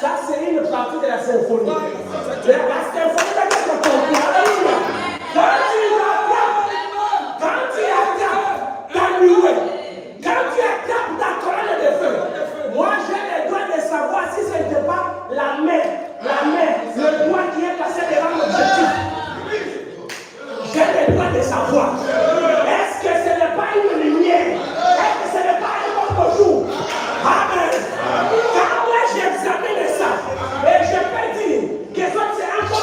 Ça, c'est une partie de la symphonie. La symphonie de la symphonie. Quand tu attrapes ta nuée, quand tu attrapes ta colonne de feu, moi j'ai le droit de savoir si ce n'était pas la main, le doigt qui est passé devant l'objectif. J'ai le droit de savoir. Est-ce que ce n'est pas une lumière? Est-ce que ce n'est pas un autre jour? Amen. Quand moi j'examine ça, et je peux dire que c'est encore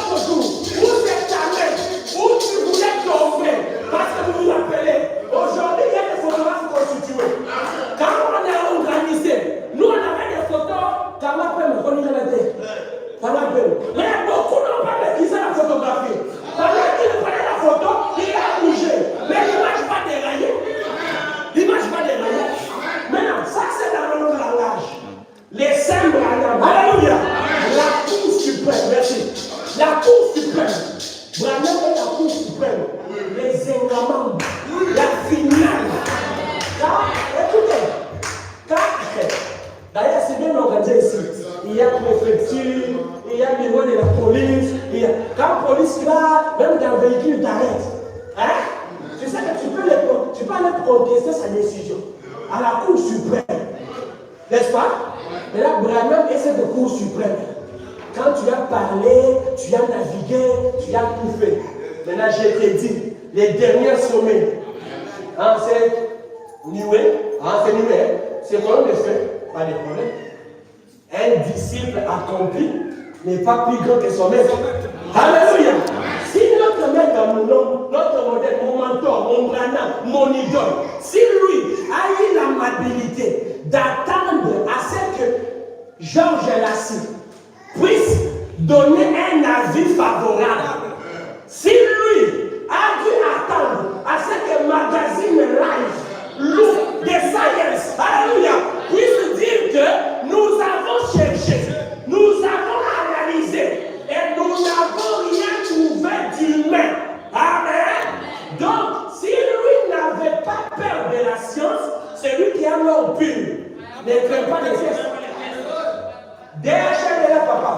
D'ailleurs, c'est bien organisé ici. Il y a préfecture, il y a le niveau de la police. Quand la police va, même dans le véhicule, t'arrête. Hein? Tu sais que tu peux aller protester sa décision à la Cour suprême. N'est-ce pas? Mais là, Branham est cette Cour suprême. Quand tu as parlé, tu as navigué, tu as tout fait. Maintenant, je te dis, les derniers sommets, hein, c'est Nué, c'est quoi le fait? Pas de problème. Un disciple accompli n'est pas plus grand que son maître. Alléluia. Si notre maître, notre modèle, mon mentor, mon Branham, mon idole, si lui a eu l'amabilité d'attendre à ce que Georges Lassie puisse donner un avis favorable, si lui a dû attendre à ce que Magazine Life, Look, The Science, alléluia, puisse dire que nous avons cherché, nous avons analysé et nous n'avons rien trouvé d'humain. Amen. Donc, si lui n'avait pas peur de la science, c'est lui qui a l'eau pure. Ne crains pas les gestes. DHL est là, papa.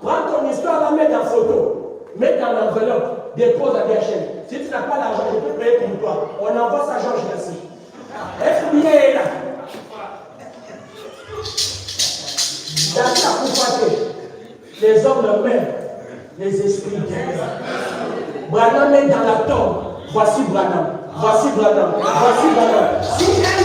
Prends ton histoire, la mets en photo. Mets dans l'enveloppe. Dépose à DHL. Si tu n'as pas l'argent, je peux payer pour toi. On envoie ça à Georges Lassie. FBI est là. D'accord, pour les hommes le même, les esprits guerriers. Branham est dans la tombe. Voici Branham. Voici Branham. Voici Branham. Si un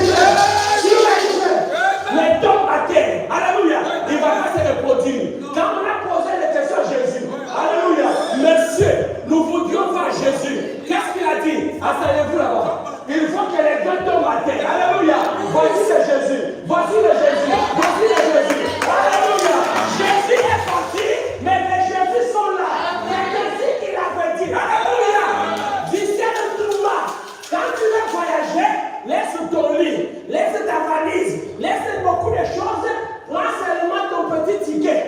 les tombes à terre, alléluia, il va pas se reproduire. Quand on a posé les questions à Jésus, alléluia, monsieur, nous voudrions voir Jésus. Qu'est-ce qu'il a dit? Asseyez-vous là-bas. Il faut que les deux tombent à terre. Alléluia. Voici le Jésus. Voici le Jésus. Voici le Jésus. Alléluia. Jésus est parti, mais les Jésus sont là. C'est ainsi qu'il avait dit. Alléluia. Discerne-toi. Quand tu veux voyager, laisse ton lit, laisse ta valise, laisse beaucoup de choses. Prends seulement ton petit ticket.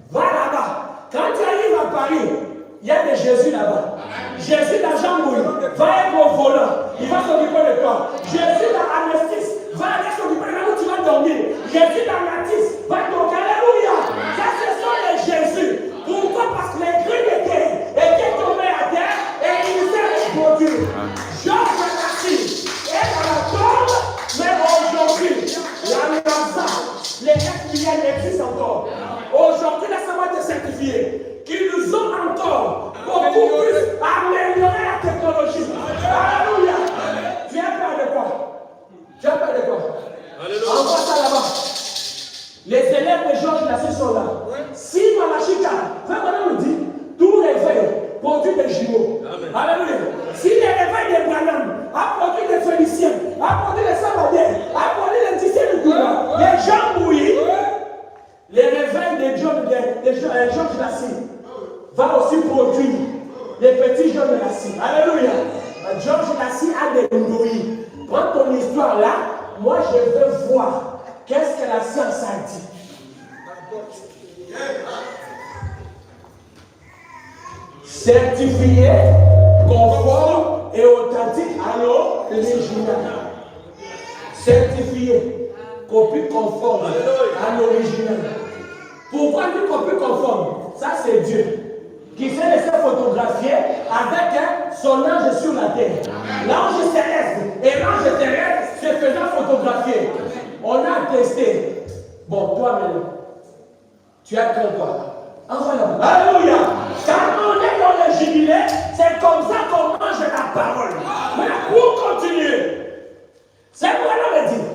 Va là-bas. Quand tu arrives à Paris, il y a des Jésus là-bas. Jésus dans Jean Mouille, va être au volant, il va s'occuper de toi. Jésus dans Amnestis, va aller s'occuper de là où tu vas dormir. Jésus dans Matis, va dormir. Alléluia. Ça, ce sont les Jésus. Pourquoi? Parce que les grues étaient tombés à terre et ils s'est reproduit. Georges Lassie est dans la tombe, mais aujourd'hui, la NASA, les FBI existent encore. Aujourd'hui, laisse-moi te certifier qu'ils nous ont encore beaucoup plus amélioré la technologie. Alléluia. Tu as peur de quoi? Tu as peur de quoi? Envoie ça là-bas. Les élèves de Georges Lassie sont là. Si Malachika, vraiment nous dit, tout réveil produit des jumeaux. Alléluia. Si les réveils de Branham a produit des Phéniciens, a produit des Sabadiens, a produit les Ticiens du Goula, les gens mouillés, les réveils de Georges Lassie va aussi produire les petits Georges Lassie. Alléluia. Georges Lassie a des nouilles. Prends ton histoire là, moi je veux voir qu'est-ce que la science a dit. Certifié, conforme et authentique à l'original. Certifié, copie conforme à l'original. Pourquoi une copie conforme? Ça c'est Dieu qui s'est laissé photographier avec son ange sur la terre. L'ange céleste et l'ange terrestre se faisant photographier. On a testé. Bon, toi maintenant, tu as craint quoi? Envoie-la. Alléluia. Quand on est dans le jubilé, c'est comme ça qu'on mange la parole. Mais pour continuer, c'est quoi l'on dit?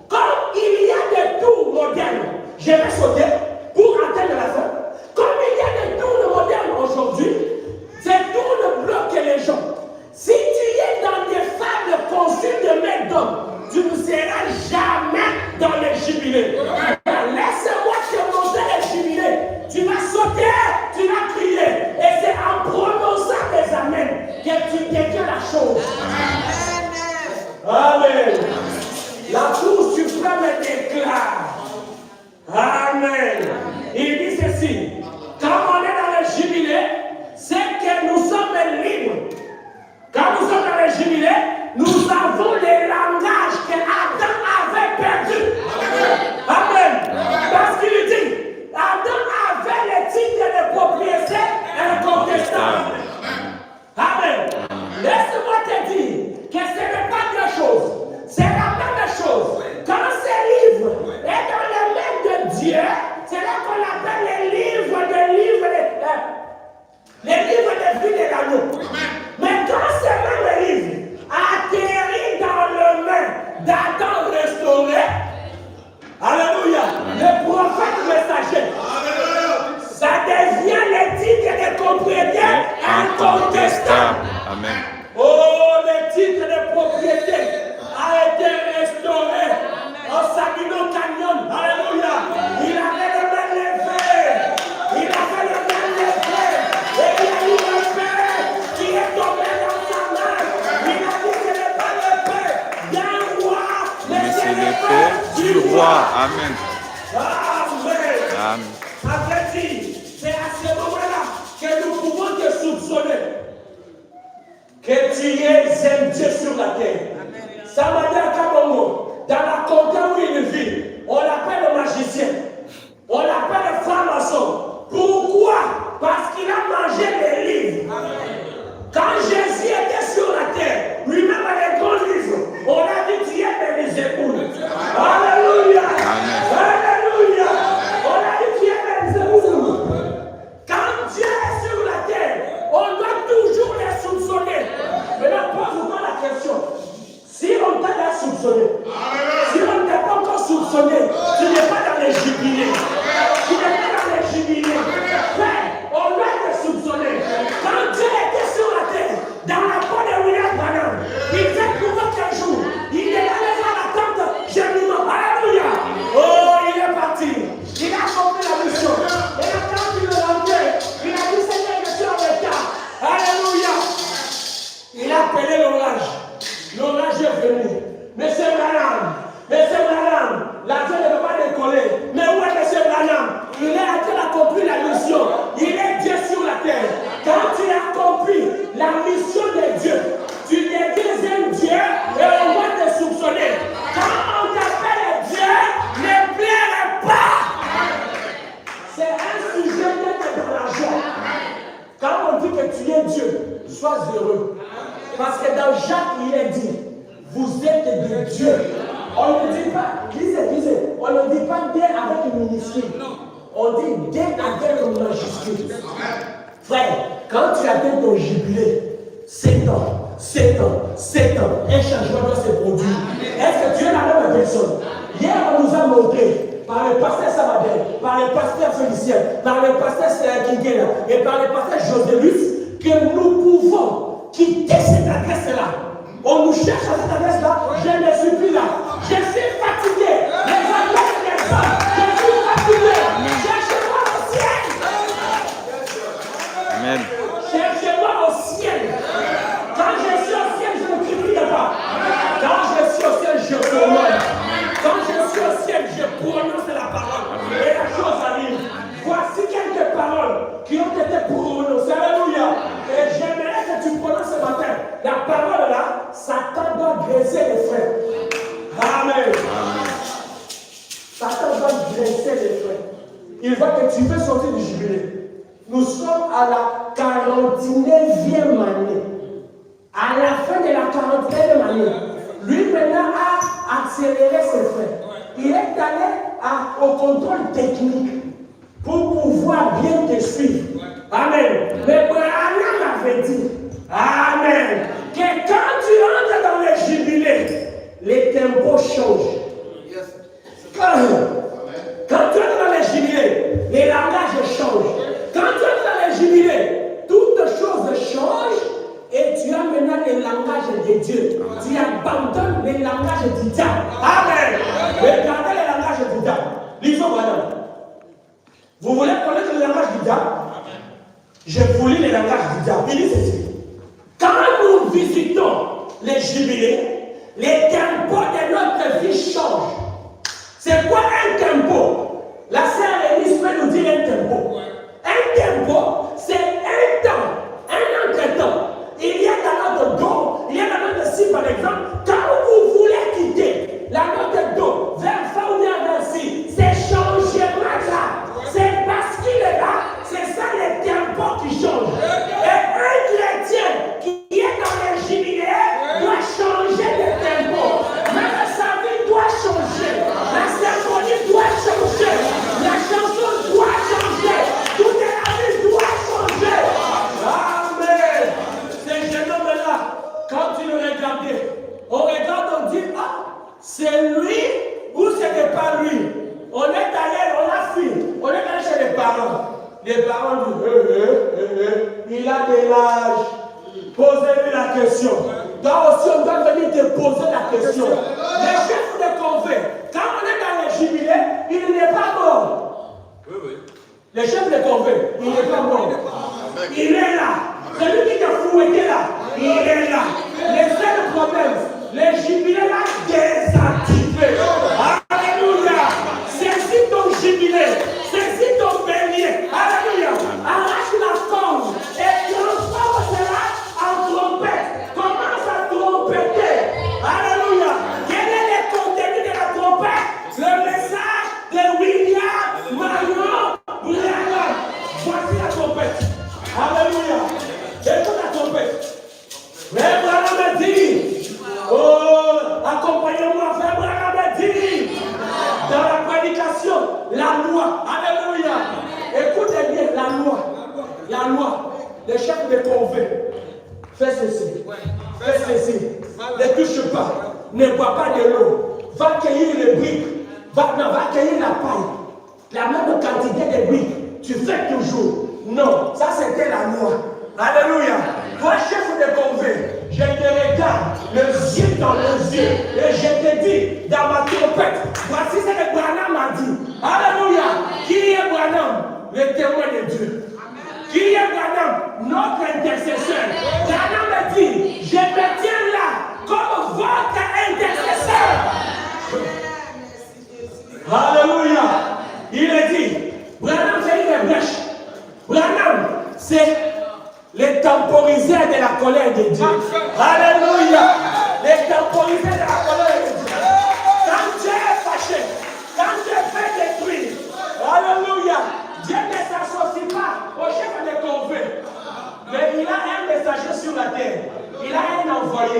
Comme il y a des tours modernes, je vais sauter pour atteindre la fin. Comme il y a des tours modernes aujourd'hui, ces tours ne bloquent les gens. Si tu es dans des fables conçues de main d'homme, tu ne seras jamais dans les jubilés. Laisse-moi te montrer les jubilés. Tu vas sauter, tu vas crier. Et c'est en prononçant des amens que tu détiens la chose. Amen. La Cour suprême déclare. Amen. Il dit ceci. Quand on est dans le jubilé, c'est que nous sommes libres. Quand nous sommes dans le jubilé, nous avons les langages que Adam avait perdus. Amen. Amen. Amen. Ça veut dire, c'est à ce moment-là que nous pouvons te soupçonner que tu es un Dieu sur la terre. Ça m'a dit à Kabongo, dans la comté où il vit, on l'appelle le magicien, on l'appelle le franc-maçon. Pourquoi? Parce qu'il a mangé les livres. Quand Jésus était sur la terre, lui-même avec les grands livres, on a dit tu es mes époules. Alléluia. Alléluia. On a dit tu es mes époules. Quand Dieu est sur la terre, on doit toujours les soupçonner. Maintenant, pose-toi la question. Si on t'a déjà soupçonné, si on ne t'a pas encore soupçonné, tu n'es pas dans les jubilés. Tu n'es pas dans les jubilés. Frère, on doit te soupçonner. Quand Dieu était sur la terre, dans la peau de William Branham, il fait trouver quel jour. Il est allé voir la tente Gémiment. Alléluia. Oh, il est parti. Il a accompli la mission. Et quand il est rentré, il a dit Seigneur, je suis en retard. Alléluia. Il a appelé l'orage. L'orage est venu. Monsieur Branham, l'avion ne peut pas décoller. Mais où est Monsieur Branham? Il est en train d'accomplir la mission. Il est Dieu sur la terre. Quand tu as accompli la mission de Dieu, tu deviens un Dieu et on va te soupçonner. Quand on t'appelle Dieu, ne pleure pas. C'est un sujet d'être dans la joie. Quand on dit que tu es Dieu, sois heureux. Parce que dans Jacques, il est dit, vous êtes de Dieu. On ne dit pas, lisez, on ne dit pas Dieu avec une minuscule. On dit Dieu avec une majuscule. Frère, quand tu atteins ton jubilé, 7 ans, un changement doit se produire. Est-ce que Dieu est la même personne? Hier, on nous a montré, par le pasteur Sabadell, par le pasteur Félicien, par le pasteur Kingela et par le pasteur Joselus, que nous pouvons quitter cette adresse-là. On nous cherche à cette adresse-là. Je ne suis plus là. Je suis fatigué. Les adresses des hommes. Je suis fatigué. Cherchez-moi au ciel. Amen. Cherchez-moi au ciel. Quand je suis au ciel, je ne crie pas. Quand je suis au ciel, je prononce. Quand je suis au ciel, je prononce la parole. Et la chose arrive. Voici quelques paroles qui ont été prononcées. Alléluia. Et j'aimerais que tu prononces ce matin. La parole là, Satan doit graisser les frères. Amen. Satan doit graisser les frères. Il voit que tu veux sortir du jubilé. Nous sommes à la 49e année. À la fin de la 49e année, lui maintenant a accéléré ses frères. Il est allé au contrôle technique pour pouvoir bien te suivre. Amen. Mais Branham avait dit, amen, que quand tu entres dans les jubilés, les tempos changent. Quand tu entres dans les jubilés, les langages changent. Quand tu entres dans les jubilés, toutes choses changent et tu as maintenant le langage de Dieu. Tu abandonnes le langage du diable. Amen. Regardez le langage du diable. Lisons Branham. Vous voulez connaître le langage du diable? Je vous lis le langage du diable. Il dit ceci. Quand nous visitons les jubilés, les tempos de notre vie changent. C'est quoi un tempo? La sœur Élise peut nous dire un tempo. Un tempo, c'est un temps, un entre-temps. Il y a dans notre dos, il y a dans notre si par exemple, quand vous voulez quitter la note do vers fa ou bien vers si, c'est changement-là. C'est parce qu'il est là, c'est ça les tempos qui changent. Et un chrétien qui est dans les jubilés doit changer de tempo. Même sa vie doit changer. La symphonie doit changer. La chanson doit changer. Toute la vie doit changer. Amen. Ces jeunes hommes-là, quand tu le regardais, on regarde, on dit, ah, c'est lui ou ce n'est pas lui. On est allé, on a fui, on est allé chez les parents. Les parents disent, il a de l'âge. Posez-lui la question. Toi aussi, on doit venir te poser la question. Les chefs de convoi, quand on est dans les jubilés, il n'est pas mort. Le chef de convoi, il n'est pas mort. Il est là. Celui qui t'a fouetté là, il est là. Les seuls problèmes, les jubilés là, désactivés. Alléluia. la loi. Alléluia. Écoutez bien, la loi. La loi. Le chef de convaincre. Fais ceci. Fais ceci. Ne touche pas. Ne bois pas de l'eau. Va cueillir les briques. Va cueillir la paille. La même quantité de briques. Tu fais toujours. Non, ça c'était la loi. Alléluia. Toi, chef de convaincre, je te regarde les yeux dans les yeux et je te dis dans ma trompette, voici ce que Branham a dit. Alléluia. Qui est Branham? Le témoin de Dieu. Qui est Branham? Notre intercesseur. Branham a dit, je me tiens là comme votre intercesseur. Alléluia. Il a dit, Branham c'est une brèche. Branham c'est le temporiseur de la colère de Dieu. Alléluia. Le temporiseur de la colère de Dieu. Quand Dieu est fâché, quand Dieu fait détruire, alléluia, Dieu ne s'associe pas au chef de convaincre. Mais il a un messager sur la terre. Il a un envoyé.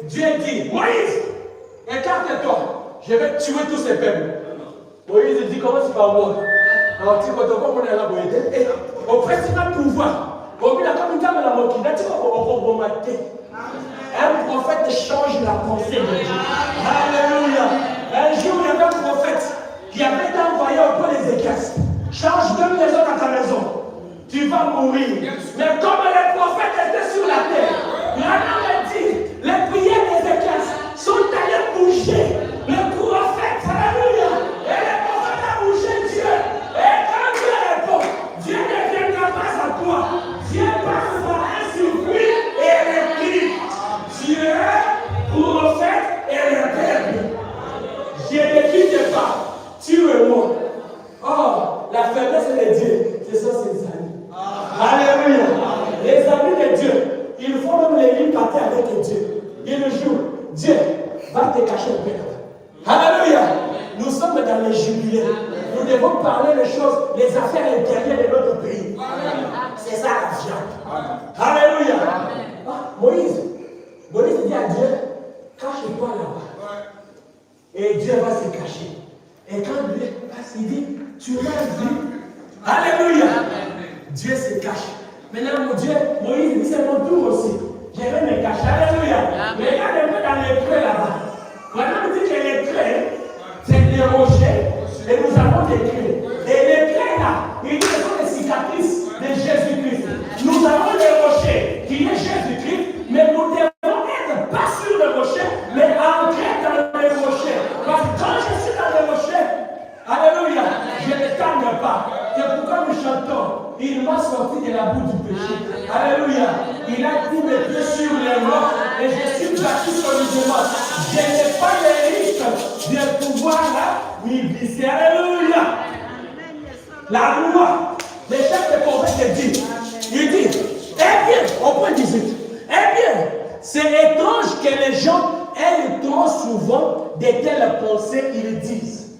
Dieu dit, Moïse, écarte-toi. Je vais tuer tous ces peuples. Moïse dit, commence par moi. Alors, tu vois, on est là, et au principal pouvoir, un prophète change la pensée de Dieu. Alléluia. Un jour, il y avait un prophète qui avait été envoyé auprès des Écasses. Change deux maisons dans ta maison. Tu vas mourir. Mais comme les prophètes étaient sur la terre, Branham a dit, les prières des Écasses sont allées bouger. Le prophète, alléluia. Et le prophète a bougé Dieu. Et quand Dieu répond, Dieu ne viendra pas à toi. Dieu passe par un circuit et l'écrit. Dieu, prophète et le peuple. Je ne quitte pas. Tuez-moi. Oh, la faiblesse de Dieu, ce sont ses amis. Alléluia. Les amis de Dieu, ils font même les lignes partir avec Dieu. Et le jour, Dieu va te cacher le père. Alléluia. Nous sommes dans les jubilés. Nous devons parler les choses, les affaires intérieures de notre pays. C'est ça la viande. Alléluia. Moïse dit à Dieu, cache-toi là-bas. Et Dieu va se cacher. Et quand Dieu passe, il dit, tu m'as vu. Alléluia. Dieu se cache. Maintenant, mon Dieu, Moïse dit, c'est mon tour aussi. Je vais me cacher. Alléluia. Mais regarde un peu dans les creux là-bas. Maintenant, on dit que les creux, c'est des rochers. Et nous avons des creux. Et les creux là, ils disent que ce sont les cicatrices de Jésus-Christ. Nous avons les rochers qui est Jésus-Christ, mais nous devons être pas sur le rocher, mais ancrés dans les rochers. Parce que quand je suis dans les rochers, alléluia, je ne t'aime pas. C'est pourquoi nous chantons. Il m'a sorti de la boue du péché. Alléluia. Il a mis mes pieds sur les rocs et je suis bâti solidement. Je n'ai pas les risques de pouvoir m'y glisser. Alléluia. La loi, le chef de convaincre dit, il dit, eh bien, au point 18, eh bien, c'est étrange que les gens aient trop souvent de telles pensées, ils disent.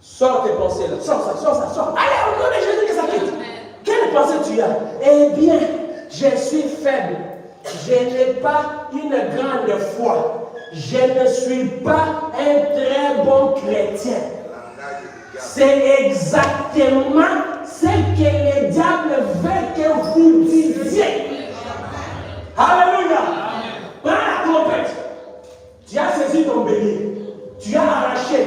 Sors tes pensées là, sors ça. Allez, au nom de Jésus que ça quitte. Quelle pensée tu as? Eh bien, je suis faible. Je n'ai pas une grande foi. Je ne suis pas un très bon chrétien. C'est exactement ce que le diable veut que vous disiez. Alléluia. Prends la trompette. Tu as saisi ton bélier. Tu as arraché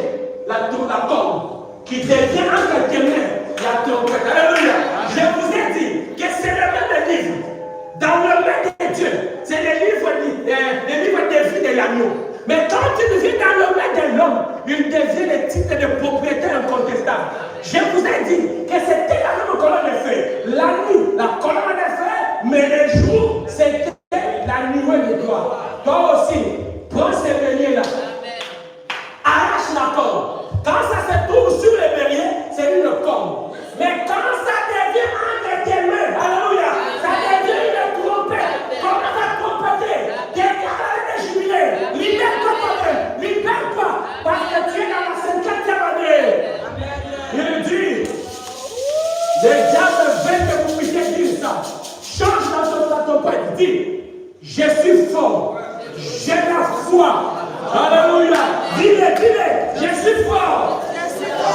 la corde qui devient en quelques mains la trompette. Alléluia. Je vous ai dit que c'est le même livre. Dans le main de Dieu, c'est le livre de vie de l'agneau. Mais quand il devient dans le main de l'homme, il devient le titre de propriété incontestable. Je vous ai dit que c'était la même colonne de feu. La nuit, la colonne de feu, mais le jour, c'était la nuée de gloire. Toi aussi, prends ce bélier-là. Arrache la corde. Quand ça se trouve sur le bélier, c'est une corde. Mais quand ça devient entre tes mains, alléluia, ça devient une trompette. Comment ça trompeter? Déclare de jubilé. Libère-toi toi-même. Libère-toi. Parce que tu es dans la 50e année. Il dit, le diable veut que vous puissiez dire ça. Change dans ton trompette. Dis, je suis fort. J'ai la foi. Alléluia. Dis-le. Je suis fort.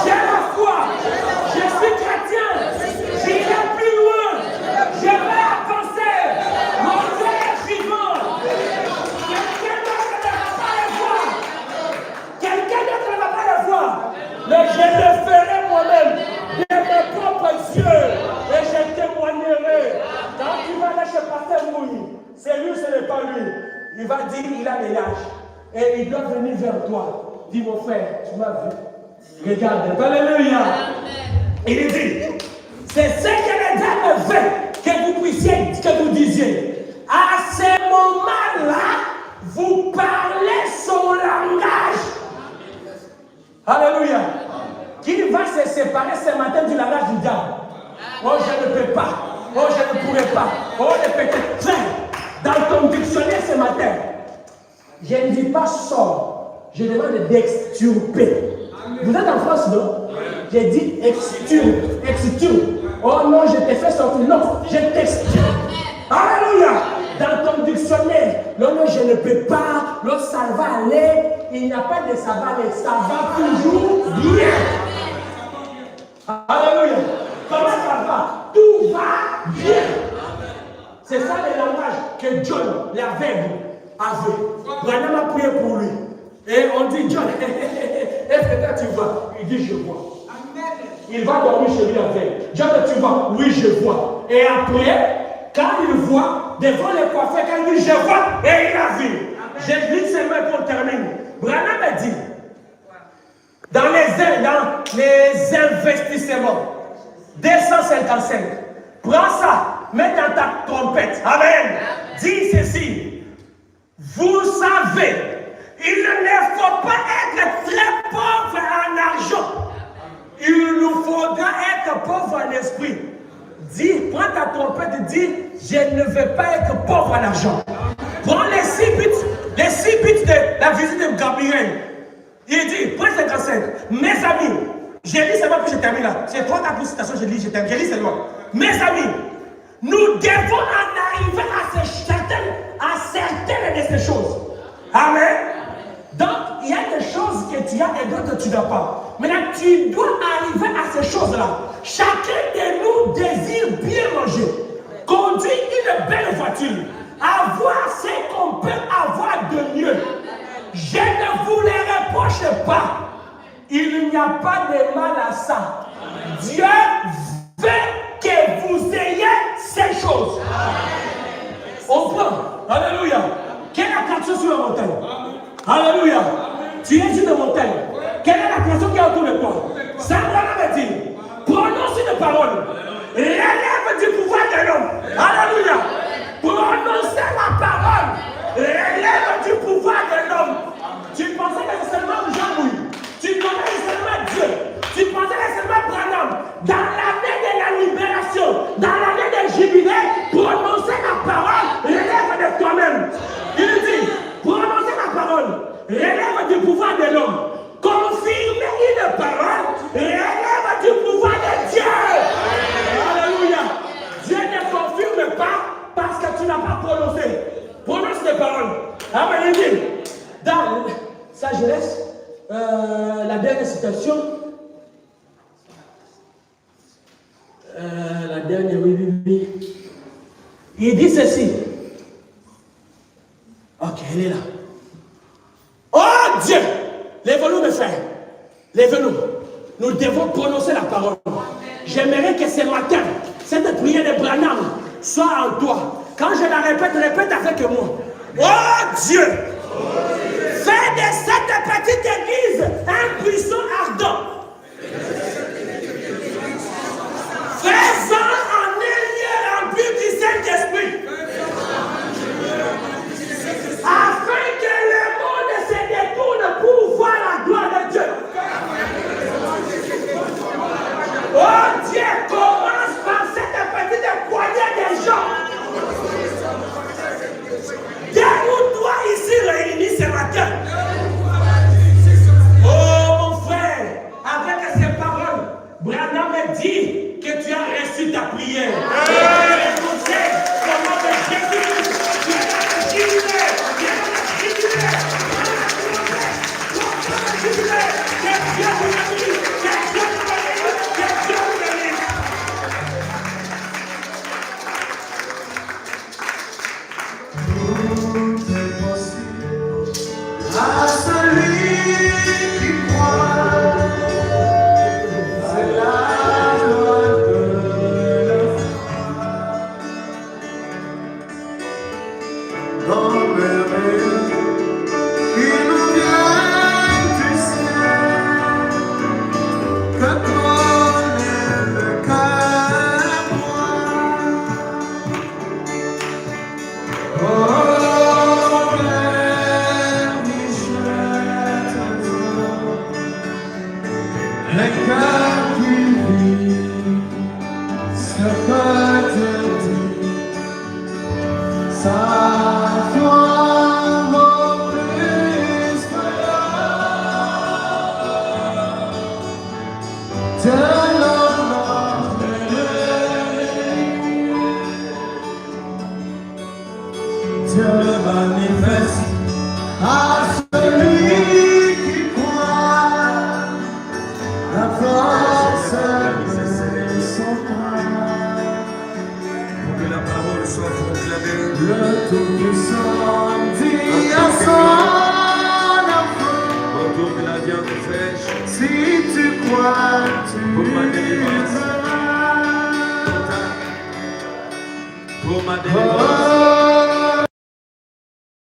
J'ai tu vas dire, il a les lâches. Et il doit venir vers toi. Dis, mon frère, tu m'as vu. Regarde. Alléluia. Il dit, c'est ce que les âmes veulent que vous puissiez, que vous disiez. À ce moment-là, vous parlez son langage. Alléluia. Qui va se séparer ce matin du langage du diable? Oh, je ne peux pas. Oh, je ne pourrais pas. Oh, le petit frère. Dans ton dictionnaire ce matin, je ne dis pas sort. Je demande d'extirper. Vous êtes en France, non? J'ai dit extirpe. Extirpe. Oh non, je t'ai fait sortir. Non, je t'extirpe. Alléluia. Dans ton dictionnaire, non, je ne peux pas. L'autre, ça va aller. Il n'y a pas de ça va aller. Ça va toujours bien. Alléluia. Comment ça va? Tout va bien. C'est ça le langage que John, l'aveugle, avait. Branham a prié pour lui. Et on dit, John, est-ce que toi tu vois? Il dit, je vois. Il va dormir chez lui la veille. John, tu vois? Oui, je vois. Et après, quand il voit, devant les coiffeurs, quand il dit, je vois, et il a vu. Je lis seulement pour terminer. Branham a dit, dans les investissements, 255, prends ça, mets dans ta trompette. Amen. Dis ceci. Vous savez, il ne faut pas être très pauvre en argent. Il nous faudra être pauvre en esprit. Dis, prends ta trompette et dis, je ne veux pas être pauvre en argent. Prends les 6 buts de la visite de Gabriel. Il dit, point 55, mes amis, je lis seulement puis je termine là. C'est 3-4 citations, je lis seulement. Mes amis, nous devons en arriver à certaines de ces choses. Amen. Donc, il y a des choses que tu as et d'autres que tu n'as pas. Maintenant, tu dois arriver à ces choses-là. Chacun de nous désire bien manger, conduire une belle voiture, avoir ce qu'on peut avoir de mieux. Je ne vous les reproche pas. Il n'y a pas de mal à ça. Dieu veut que vous ayez ces choses. On prend. Alléluia. Quelle attraction sur la montagne? Alléluia. Tu es sur la montagne. Quelle est l'attraction qui est autour de toi? Sandra m'a dit, prononce une parole. Relève du pouvoir de l'homme. Alléluia. Prononcez la parole. Relève du pouvoir de l'homme. Tu pensais que c'est seulement Jean-Louis. Tu connais seulement Dieu. Tu pensais que c'est seulement Branham. Dans l'année de la libération, dans l'année des jubilés, prononcez la parole. Relève de toi-même. Il dit, prononcez la parole. Relève du pouvoir de l'homme. Confirmez une parole. Relève du pouvoir de Dieu. Alléluia. Dieu ne confirme pas parce que tu n'as pas prononcé. Prononce les paroles. Amen. Il dit, dans sa jeunesse, la dernière citation, la dernière, oui. Il dit ceci. Ok, elle est là. Oh Dieu, lève-nous mes frères, lève-nous. Nous devons prononcer la parole. J'aimerais que ce matin, cette prière de Branham soit en toi. Quand je la répète, répète avec moi. Oh Dieu, fais de cette petite église un buisson ardent. Fais-en un lieu rempli du Saint-Esprit. Afin que le monde se détourne pour voir la gloire de Dieu. Oh Dieu, commence par cette petite poignée de gens. Déroule-toi ici réunis ce matin. Oh mon frère, Un cœur qui vit, ça peut te dire, sa foi vaut plus que l'or. De l'or te manifeste à celui qui croit. La force de son cœur, Pour que la parole soit proclamée. le Tout-Puissant dit à son enfant, Retourne la viande fraîche. si tu crois, tu Pour ma délivrance. verras. Pour ma délivrance.